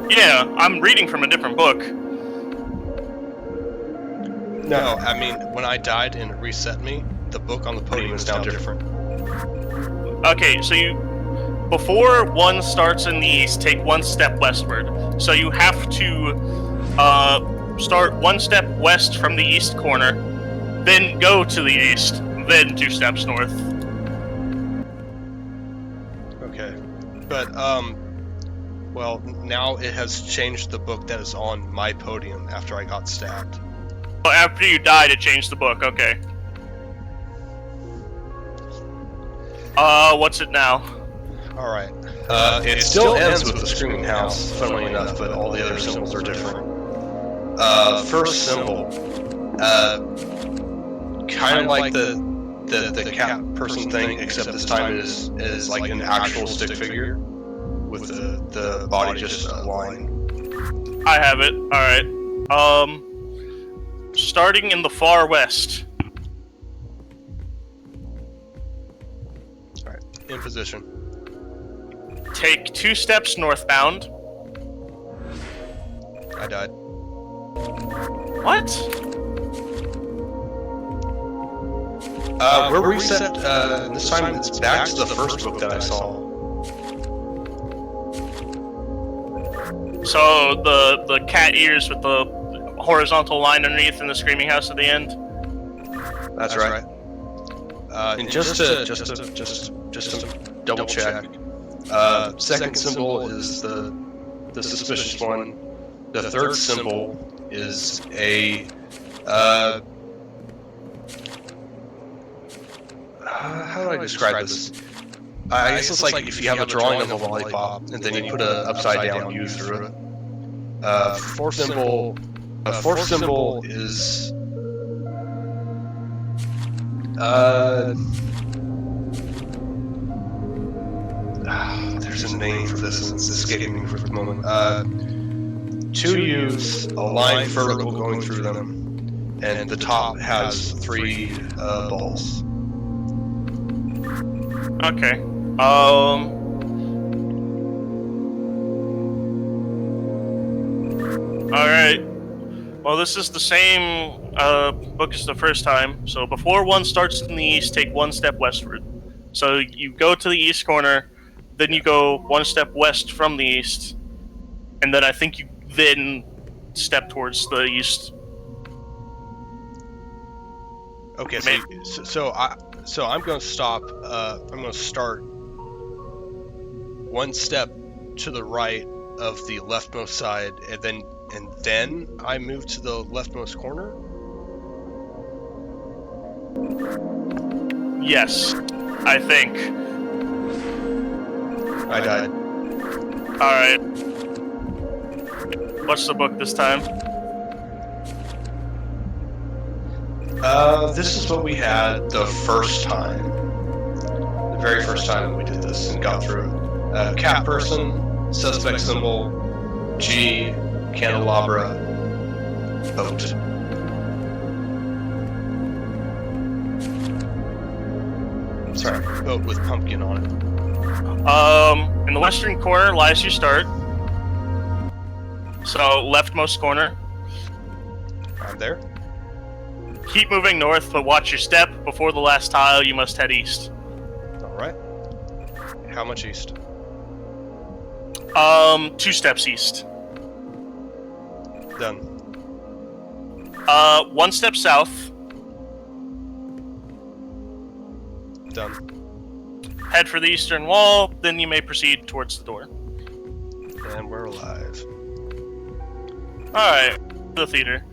Yeah, I'm reading from a different book. No, I mean, when I died and it reset me, the book on the podium is now different. Okay, so before one starts in the east, take 1 step westward. So you have to, start 1 step west from the east corner, then go to the east, then 2 steps north. Okay. But, well, now it has changed the book that is on my podium after I got stabbed. Oh, after you died, it changed the book, okay. What's it now? Alright. It still ends with the screaming house, funnily enough, but all the other symbols are different. First symbol, kind of like the cat person thing, except this time it is like an actual stick figure with the body just a line. I have it. Alright. Starting in the far west. position. Take 2 steps northbound. I died. What? We're reset. This time it's back to the first book that I saw. So the cat ears with the horizontal line underneath and the screaming house at the end. That's right. And just to double check, second symbol is the suspicious one. The third symbol is a how do I describe this? I guess it's like if you have a drawing of a lollipop and then you put an upside down U through it. Fourth symbol is there's a name for this. It's escaping me for the moment. 2 U's, a line vertical going through them, and the top has 3 balls. Okay. Alright. Well, this is the same book as the first time. So before one starts in the east, take 1 step westward. So you go to the east corner, then you go 1 step west from the east, and then I think you then step towards the east. Okay, so I'm going to stop. I'm going to start 1 step to the right of the leftmost side, and then I move to the leftmost corner. Yes, I think. I died. Alright. What's the book this time? This is what we had the first time. The very first time we did this and got through it. Cat person, suspect symbol, G, candelabra, boat. Sorry, boat with pumpkin on it. In the western corner lies your start. So, leftmost corner. I'm there. Keep moving north, but watch your step. Before the last tile, you must head east. Alright. How much east? 2 steps east. Done. 1 step south. Done. Head for the eastern wall, then you may proceed towards the door. And we're alive. Alright, the theater.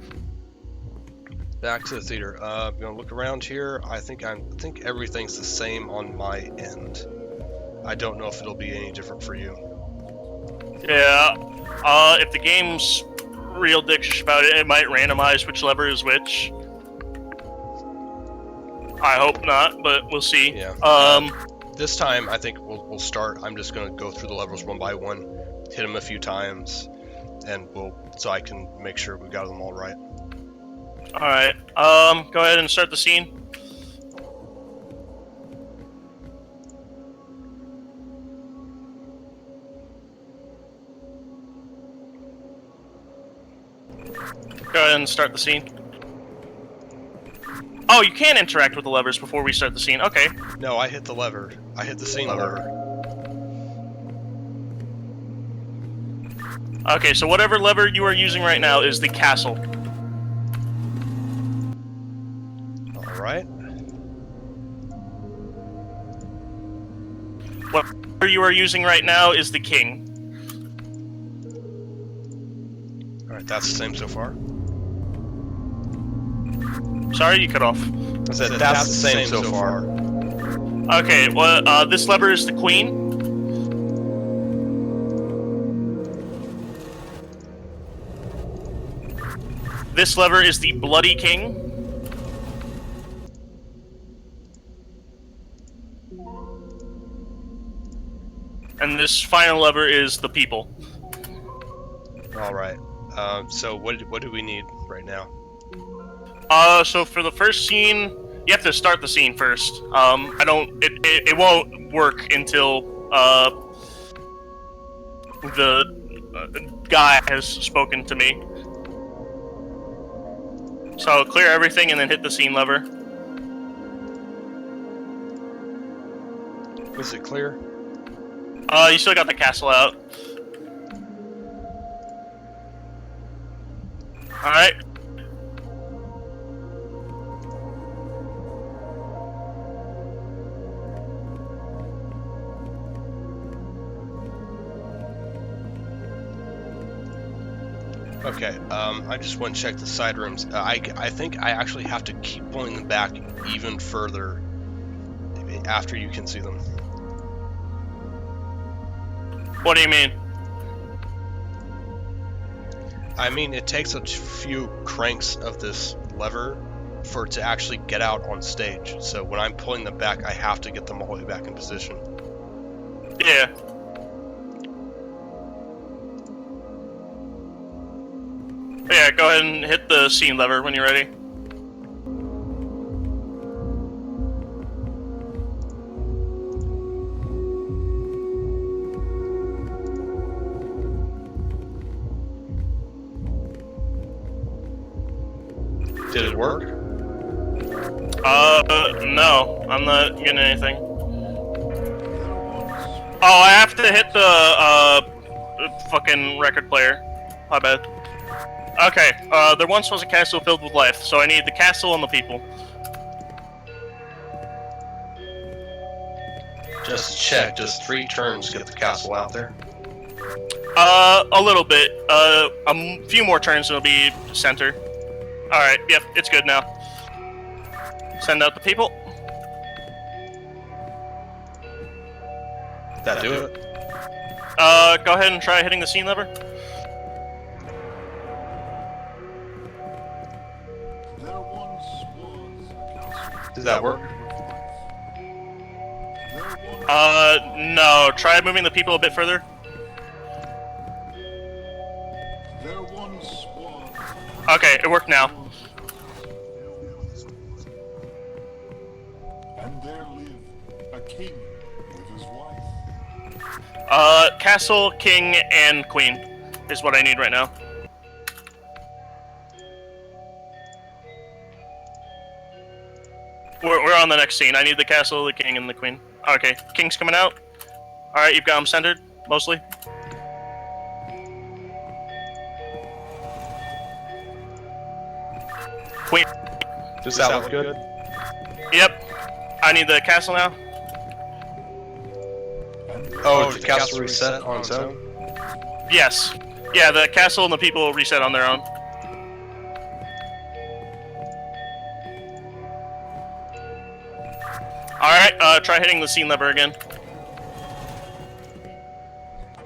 Back to the theater. I'm gonna look around here. I think everything's the same on my end. I don't know if it'll be any different for you. Yeah, if the game's real dickish about it, it might randomize which lever is which. I hope not, but we'll see. Yeah. This time, I think we'll start. I'm just gonna go through the levels one by one, hit them a few times, and so I can make sure we got them all right. Alright, go ahead and start the scene. Go ahead and start the scene. Oh, you can interact with the levers before we start the scene. Okay. No, I hit the lever. I hit the scene lever. Okay, so whatever lever you are using right now is the castle. Alright. Whatever you are using right now is the king. Alright, that's the same so far. Sorry, you cut off. I said that's the same so far. Okay, well, this lever is the queen. This lever is the bloody king. And this final lever is the people. Alright. So what do we need right now? So for the first scene, You have to start the scene first. I don't. It won't work until the guy has spoken to me. So clear everything and then hit the scene lever. Was it clear? You still got the castle out. Alright. Okay, I just want to check the side rooms. I think I actually have to keep pulling them back even further after you can see them. What do you mean? I mean, it takes a few cranks of this lever for it to actually get out on stage. So when I'm pulling them back, I have to get them all the way back in position. Yeah. Yeah, go ahead and hit the scene lever when you're ready. Did it work? No. I'm not getting anything. Oh, I have to hit the, fucking record player. My bad. Okay, there once was a castle filled with life, so I need the castle and the people. Just to check, does 3 turns get the castle out there? A little bit. A few more turns and it'll be center. Alright, yep, it's good now. Send out the people. Did that do it? Go ahead and try hitting the scene lever. There once was a castle. Does that work? No. Try moving the people a bit further. There once was. Okay, it worked now. And there lived a king with his wife. Castle, king, and queen is what I need right now. We're on the next scene. I need the castle, the king, and the queen. Okay, king's coming out. Alright, you've got him centered, mostly. Queen. Does that look good? Yep. I need the castle now. Oh, did the castle reset on its own? Yes. Yeah, the castle and the people reset on their own. Alright, try hitting the scene lever again.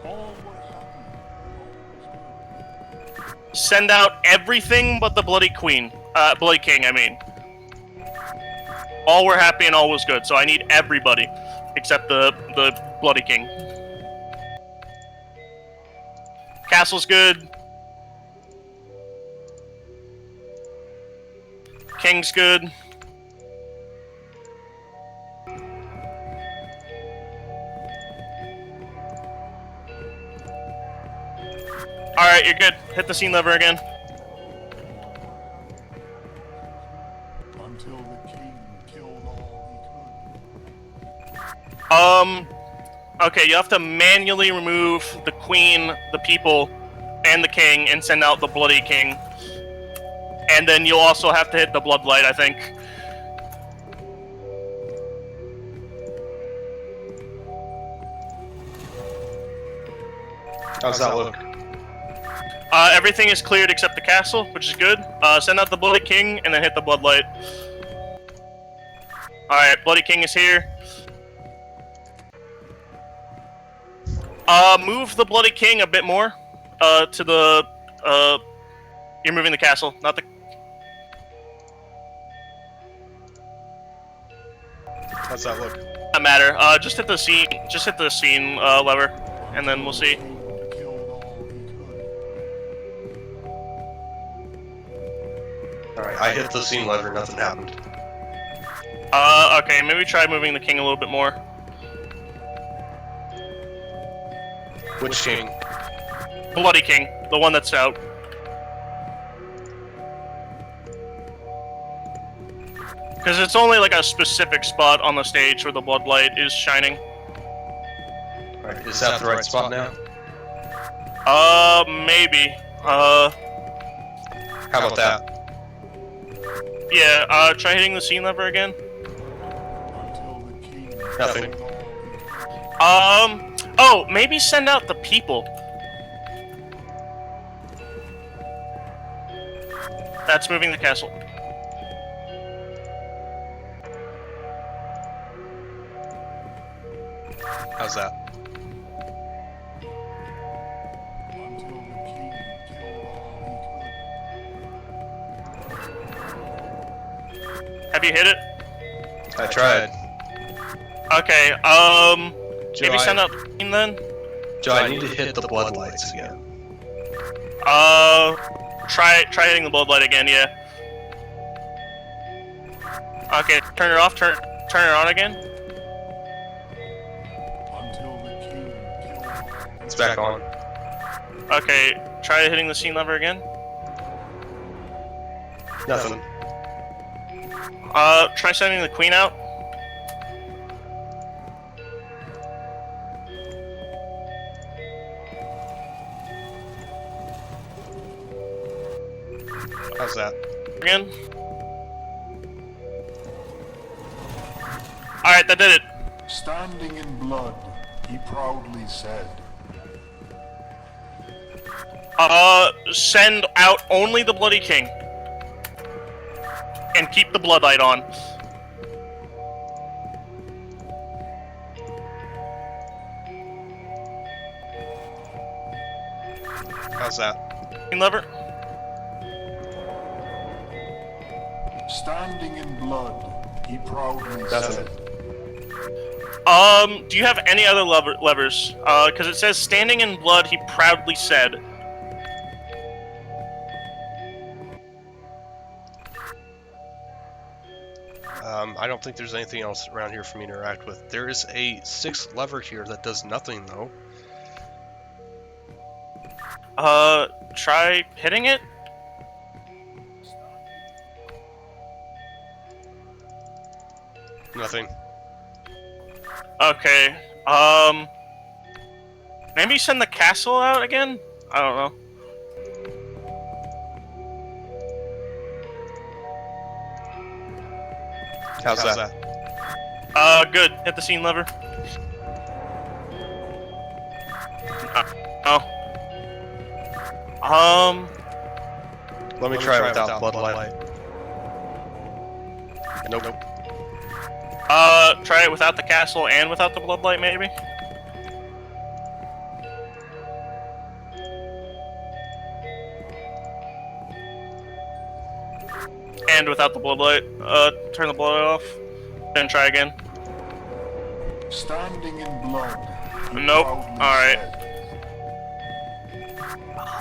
All were happy. Send out everything but the bloody queen. Bloody king, I mean. All were happy and all was good, so I need everybody. Except the bloody king. Castle's good. King's good. Alright, you're good. Hit the scene lever again. Until the king killed all he could. Okay, you have to manually remove the queen, the people, and the king, and send out the bloody king. And then you'll also have to hit the bloodlight, I think. How's that look? Everything is cleared except the castle, which is good. Send out the bloody king, and then hit the bloodlight. Alright, bloody king is here. Move the bloody king a bit more. To the, you're moving the castle, not the... How's that look? Doesn't matter. Just hit the scene lever, and then we'll see. Killed all he could. Alright, I hit the scene lever, nothing happened. Okay, maybe try moving the king a little bit more. Which king? Bloody king, the one that's out. Because it's only like a specific spot on the stage where the bloodlight is shining. Alright, is that the right spot now? Maybe. How about that? Yeah, try hitting the scene lever again. Until the king Nothing. Oh, maybe send out the people. That's moving the castle. How's that? until the king killed all he could. Have you hit it? I tried. Okay, Joe, maybe send out the scene then? Joe, I need to hit the bloodlights again. Try hitting the bloodlight again, yeah. Okay, turn it off, turn it on again. Until the king killed all It's back on. Okay, try hitting the scene lever again. Nothing. Try sending the queen out. How's that? Again. Alright, that did it. Standing in blood, he proudly said. Send out only the Bloody King. And keep the bloodlight on. How's that? Scene lever. Standing in blood, he proudly Nothing. said. Do you have any other levers? Because it says standing in blood, he proudly said. I don't think there's anything else around here for me to interact with. There is a 6th lever here that does nothing, though. Try hitting it? Nothing. Okay, maybe send the castle out again? I don't know. How's that? Good. Hit the scene lever. Oh. Let me try it without bloodlight. Nope. Try it without the castle and without the bloodlight, maybe? And without the bloodlight. Turn the bloodlight off. Then try again. Standing in blood, he Nope. proudly Alright.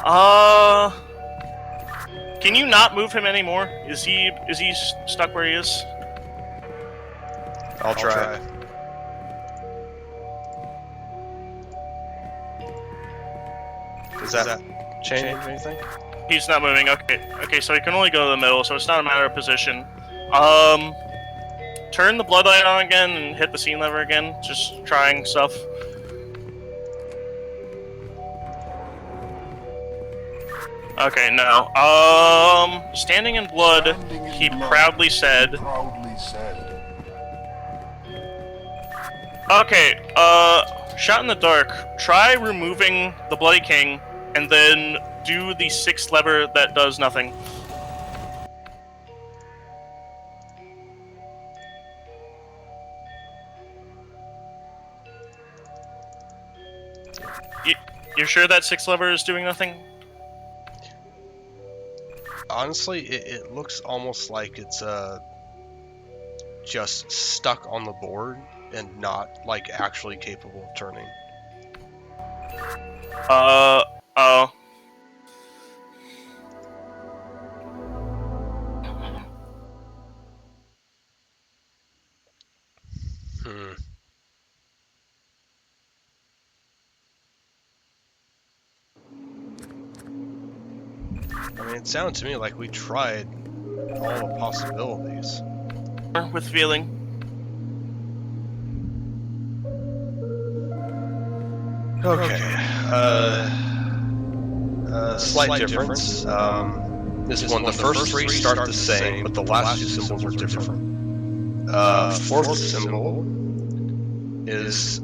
said. Can you not move him anymore? Is he stuck where he is? I'll try. Does that change anything? He's not moving. Okay, so he can only go to the middle, so it's not a matter of position. Turn the bloodlight on again and hit the scene lever again. Just trying stuff. Okay, no. Standing in blood, Standing in he blood, proudly said. He proudly said. Okay, shot in the dark. Try removing the Bloody King, and then do the 6th lever that does nothing. You're sure that 6th lever is doing nothing? Honestly, it looks almost like it's just stuck on the board and not like actually capable of turning. Oh. I mean, it sounded to me like we tried all the possibilities. With feeling. Okay. Slight difference. This one, the first three start the same, but the last two symbols are different. Fourth symbol is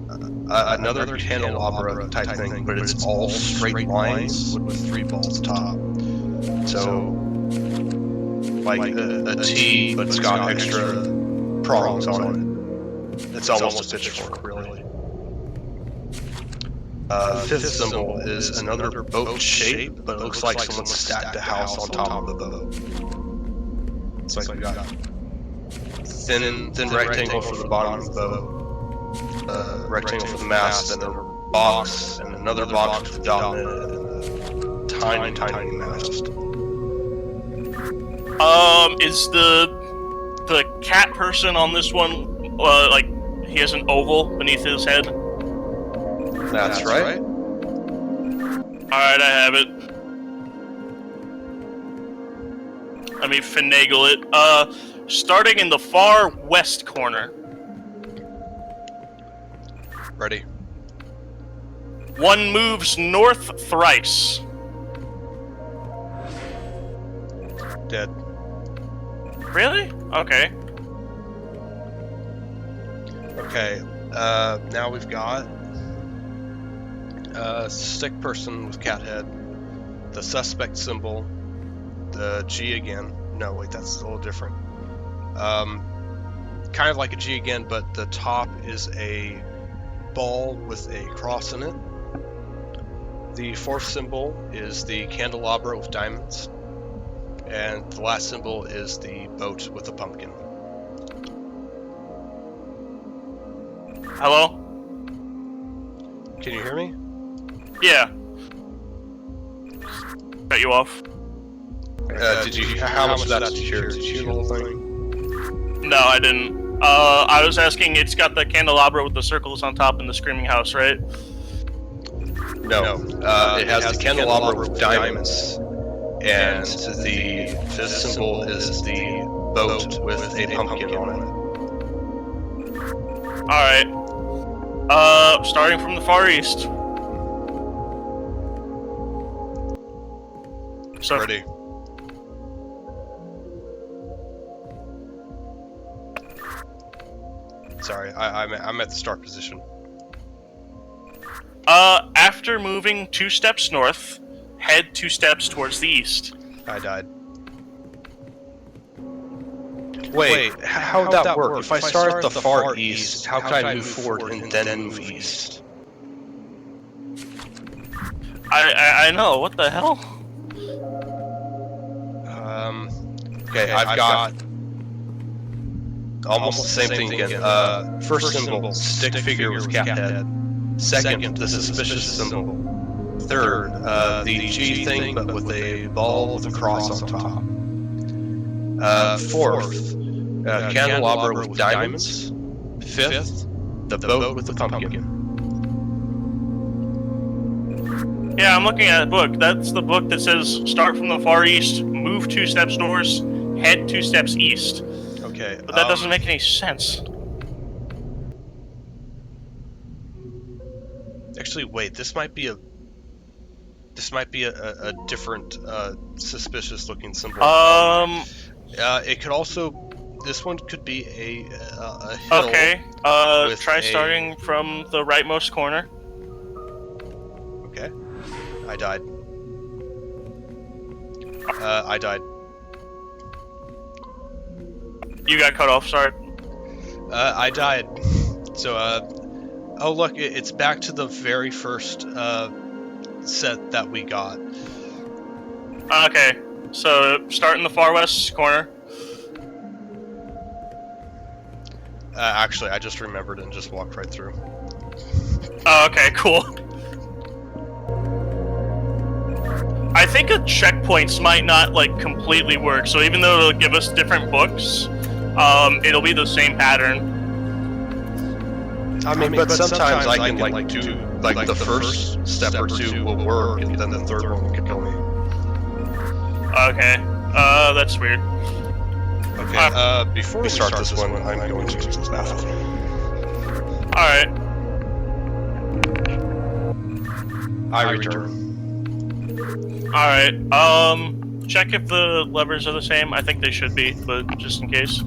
another candelabra type thing, but it's all straight lines with 3 balls top. So, like a T, but it's got extra prongs on it. It's almost a pitchfork, really. Fifth symbol is another boat shape, but it looks like someone stacked a house on top of the boat. It's like we got thin rectangle for the bottom of the boat, rectangle for the mast, and then a box, and another box with a dot in it, and a tiny mast. Is the cat person on this one, like, he has an oval beneath his head? That's right. Alright, I have it. Let me finagle it. Starting in the far west corner. Ready. One moves north thrice. Dead. Really? Okay. Okay, now we've got stick person with cat head, the suspect symbol, the G again. No, wait, that's a little different. Kind of like a G again, but the top is a ball with a cross in it. The fourth symbol is the candelabra with diamonds. And the last symbol is the boat with a pumpkin. Hello? Can you hear me? Yeah. Cut you off. Did you? How much of that did you hear? Did you hear the whole thing? No, I didn't. I was asking, it's got the candelabra with the circles on top and the screaming house, right? No. It has the candelabra with diamonds, and the fifth symbol is the boat with a pumpkin on it. Alright. Starting from the far east. So, Ready. Sorry, I'm at the start position. After moving 2 steps north, head 2 steps towards the east. I died. Wait, how would that work? If I start at the far east, how can I move forward and then move east? I know, what the hell? Okay, I've got almost the same thing again. First symbol, stick figure with cat head. Second, the suspicious symbol. Third, the G thing, but with a ball with a cross on top. Fourth, candelabra with diamonds. Fifth, the boat with the pumpkin. Yeah, I'm looking at the book. That's the book that says start from the far east, move 2 steps north, head 2 steps east. Okay, But that doesn't make any sense. Actually, wait. This might be a different suspicious-looking symbol. It could also. This one could be a hill. Okay. Try starting from the rightmost corner. Okay. I died. I died. You got cut off. Sorry. I died. So, oh look, it's back to the very first set that we got. Okay. So start in the far west corner. Actually, I just remembered and just walked right through. Oh, okay, cool. I think the checkpoints might not like completely work. So even though it'll give us different books, it'll be the same pattern. I mean, but sometimes I can like do like the first step or two will work, and then the third one will kill me. Okay. That's weird. Okay, before we start this one, I'm going to use this bathroom. Alright. I return. Alright. Check if the levers are the same. I think they should be, but just in case.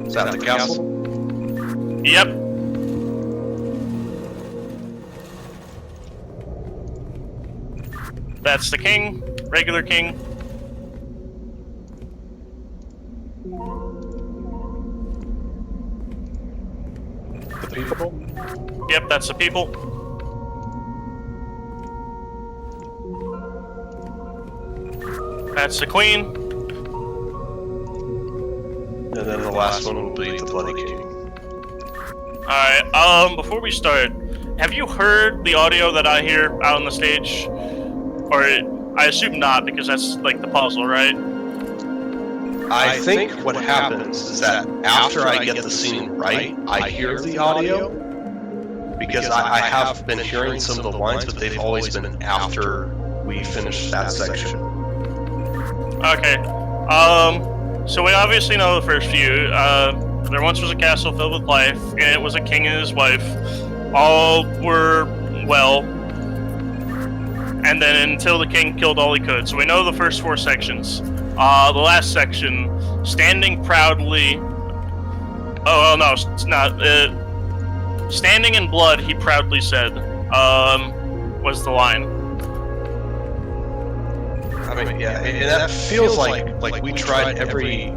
Is that the castle? Yep. That's the king. Regular king. The people? Yep, that's the people. That's the queen. And then the last one will be the Bloody King. Alright, before we start, have you heard the audio that I hear out on the stage? Or, I assume not, because that's, like, the puzzle, right? I think what happens is that after I get the scene right, I hear the audio, because I have been hearing some of the lines, but they've always been after we finish that section. Okay, so we obviously know the first few. There once was a castle filled with life, and it was a king and his wife. All were well, and then until the king killed all he could. So we know the first 4 sections. The last section, standing proudly... Oh, no, it's not. Standing in blood, he proudly said, was the line. I mean, yeah, and that feels like we tried every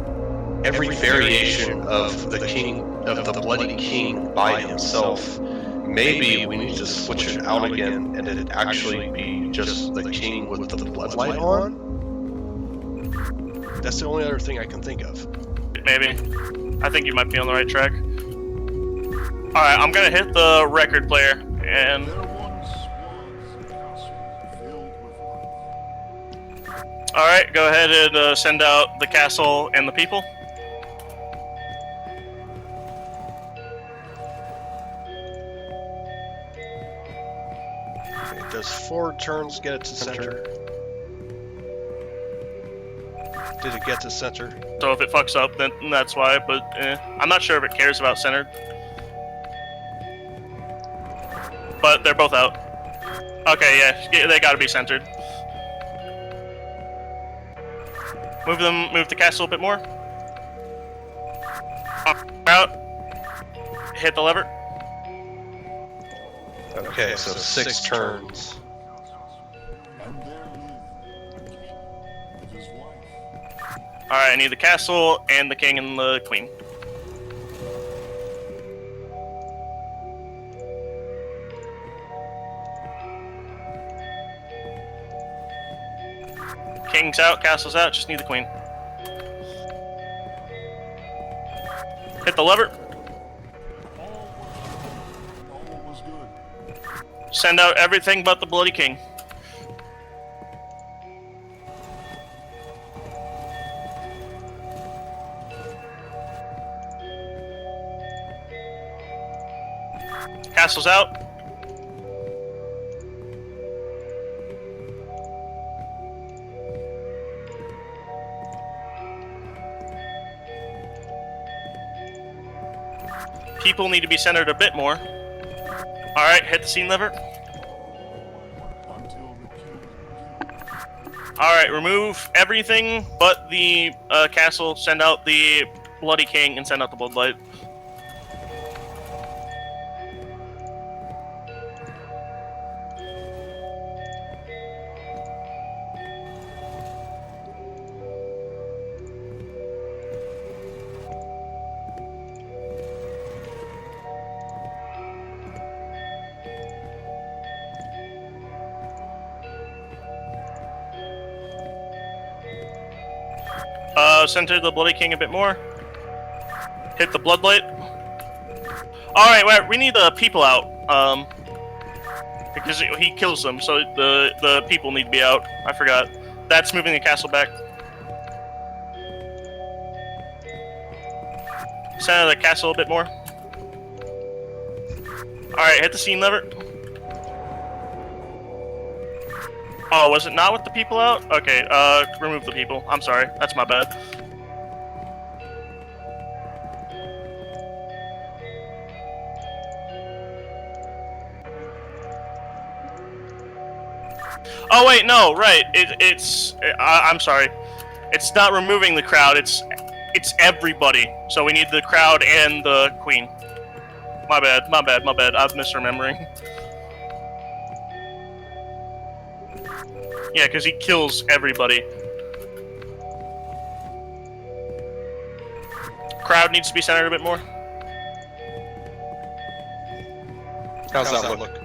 variation of the king, of the Bloody King by himself. Maybe we need to switch it out again, and it'd actually be just the king with the bloodlight on. That's the only other thing I can think of. Maybe. I think you might be on the right track. Alright, I'm gonna hit the record player, and... There once was a castle filled with light. Alright, go ahead and send out the castle and the people. Okay, does 4 turns get it to center? Did it get to center? So if it fucks up, then that's why, but I'm not sure if it cares about centered. But they're both out. Okay, yeah, they gotta be centered. Move the castle a bit more. Out. Hit the lever. Okay, so 6 turns. And there lived the king with his wife. Alright, I need the castle and the king and the queen. King's out, castle's out, just need the queen. Hit the lever. All was good. Send out everything but the Bloody King. Castle's out. People need to be centered a bit more. Alright, hit the scene lever. Until the king. Alright, remove everything but the castle, send out the Bloody King, and send out the Bloodlight. Center the Bloody King a bit more. Hit the Bloodlight. Alright, wait, we need the people out. Because he kills them, so the people need to be out. I forgot. That's moving the castle back. Center the castle a bit more. Alright, hit the scene lever. Oh, was it not with the people out? Okay, remove the people. I'm sorry. That's my bad. Oh wait, no, right. I'm sorry. It's not removing the crowd. It's everybody. So we need the crowd and the queen. My bad. My bad. My bad. I'm misremembering. Yeah, because he kills everybody. Crowd needs to be centered a bit more. How's that look?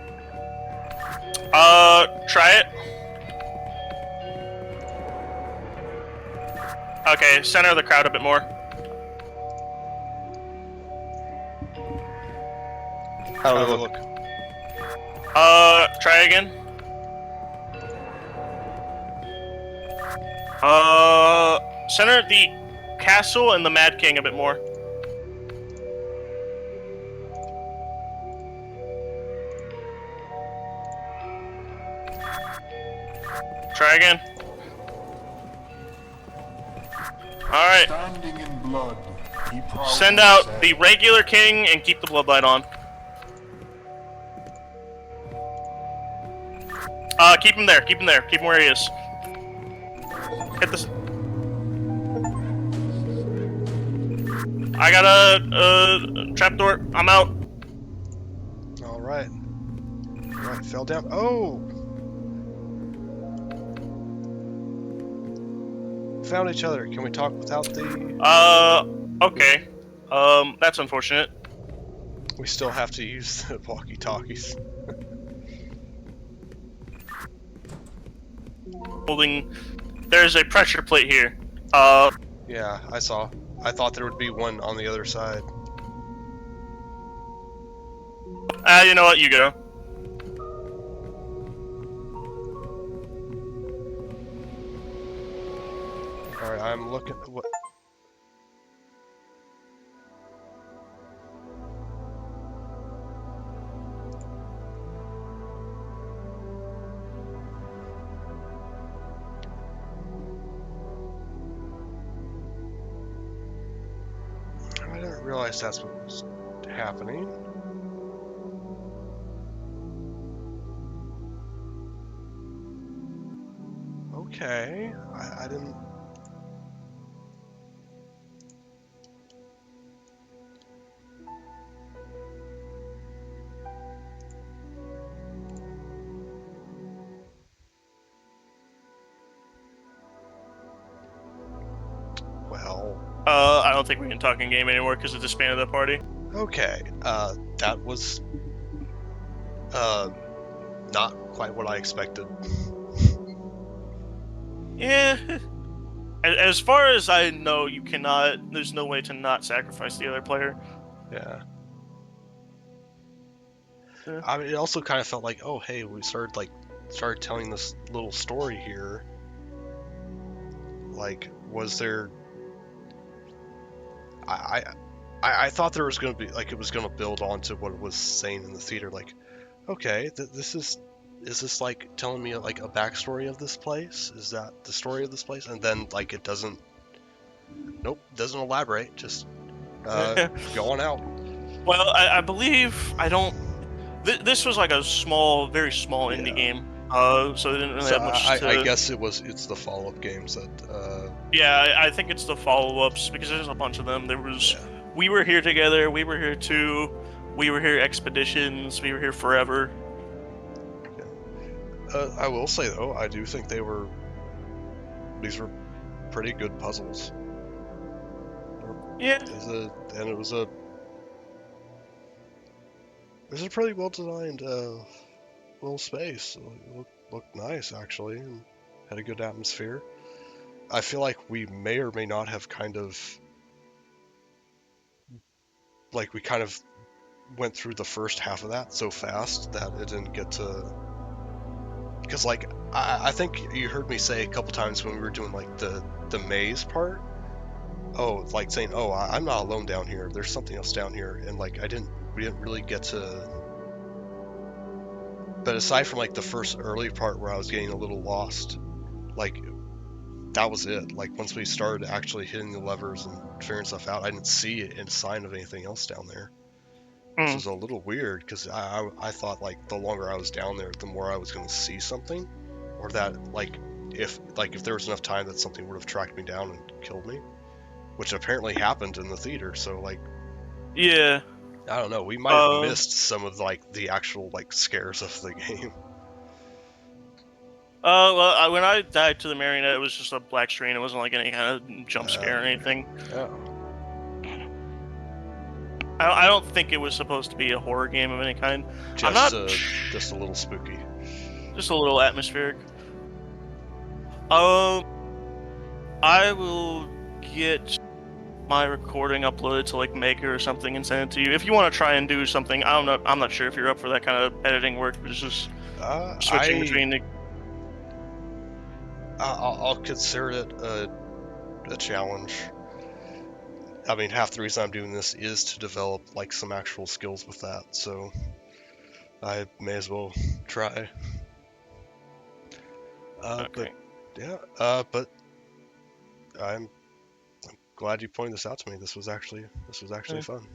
Try it. Okay, center the crowd a bit more. How does it look? Try again. Center the castle and the Mad King a bit more. Try again. Alright. Standing in blood, he proudly Send out said, the regular king and keep the bloodlight on. Keep him there. Keep him there. Keep him where he is. Hit this. I got a trapdoor. I'm out. Alright. Alright, fell down. Oh! Found each other. Can we talk without the... Okay. That's unfortunate. We still have to use the walkie-talkies. Holding... There's a pressure plate here. Yeah, I saw. I thought there would be one on the other side. You know what? You go. Alright, I'm looking... What? I didn't realize that's what was happening. Okay, I didn't... Well... I don't think we can talk in game anymore because it disbanded the party. Okay, that was... not quite what I expected. Yeah. As far as I know, you cannot. There's no way to not sacrifice the other player. Yeah. Yeah. I mean, it also kind of felt like, oh, hey, we started telling this little story here. Like, was there... I thought there was going to be, like, it was going to build onto what it was saying in the theater, like, okay, this is this, like, telling me, like, a backstory of this place? Is that the story of this place? And then, like, it doesn't, nope, doesn't elaborate, just, go on out. Well, I believe I don't. This was like a small, very small indie game. So they didn't really So have much I guess it's the follow-up games that, Yeah, I think it's the follow-ups because there's a bunch of them. There was We Were Here Together, We Were Here Too, We Were Here Expeditions, We Were Here Forever. I will say though, I do think these were pretty good puzzles. Yeah. It was a pretty well designed little space. It looked nice actually, and had a good atmosphere. I feel like we may or may not have kind of went through the first half of that so fast that it didn't get to. Because, like, I think you heard me say a couple times when we were doing, like, the maze part, oh, like, saying, oh, I'm not alone down here, there's something else down here, and, like, we didn't really get to But aside from like the first early part where I was getting a little lost, like that was it. Like once we started actually hitting the levers and figuring stuff out, I didn't see a sign of anything else down there, which Hmm. was a little weird because I thought like the longer I was down there, the more I was going to see something, or that if there was enough time that something would have tracked me down and killed me, which apparently happened in the theater. So like Yeah. I don't know, we might have missed some of like the actual like scares of the game. Well, when I died to the marionette, it was just a black screen. It wasn't like any kind of jump scare or anything. Oh. I don't think it was supposed to be a horror game of any kind. I'm Just not. just a little spooky. Just a little atmospheric. I will get my recording uploaded to like Maker or something and send it to you. If you want to try and do something, I'm not sure if you're up for that kind of editing work. But it's just switching between the. I'll consider it a challenge. I mean, half the reason I'm doing this is to develop like some actual skills with that, so I may as well try. Okay. But I'm glad you pointed this out to me. This was actually fun.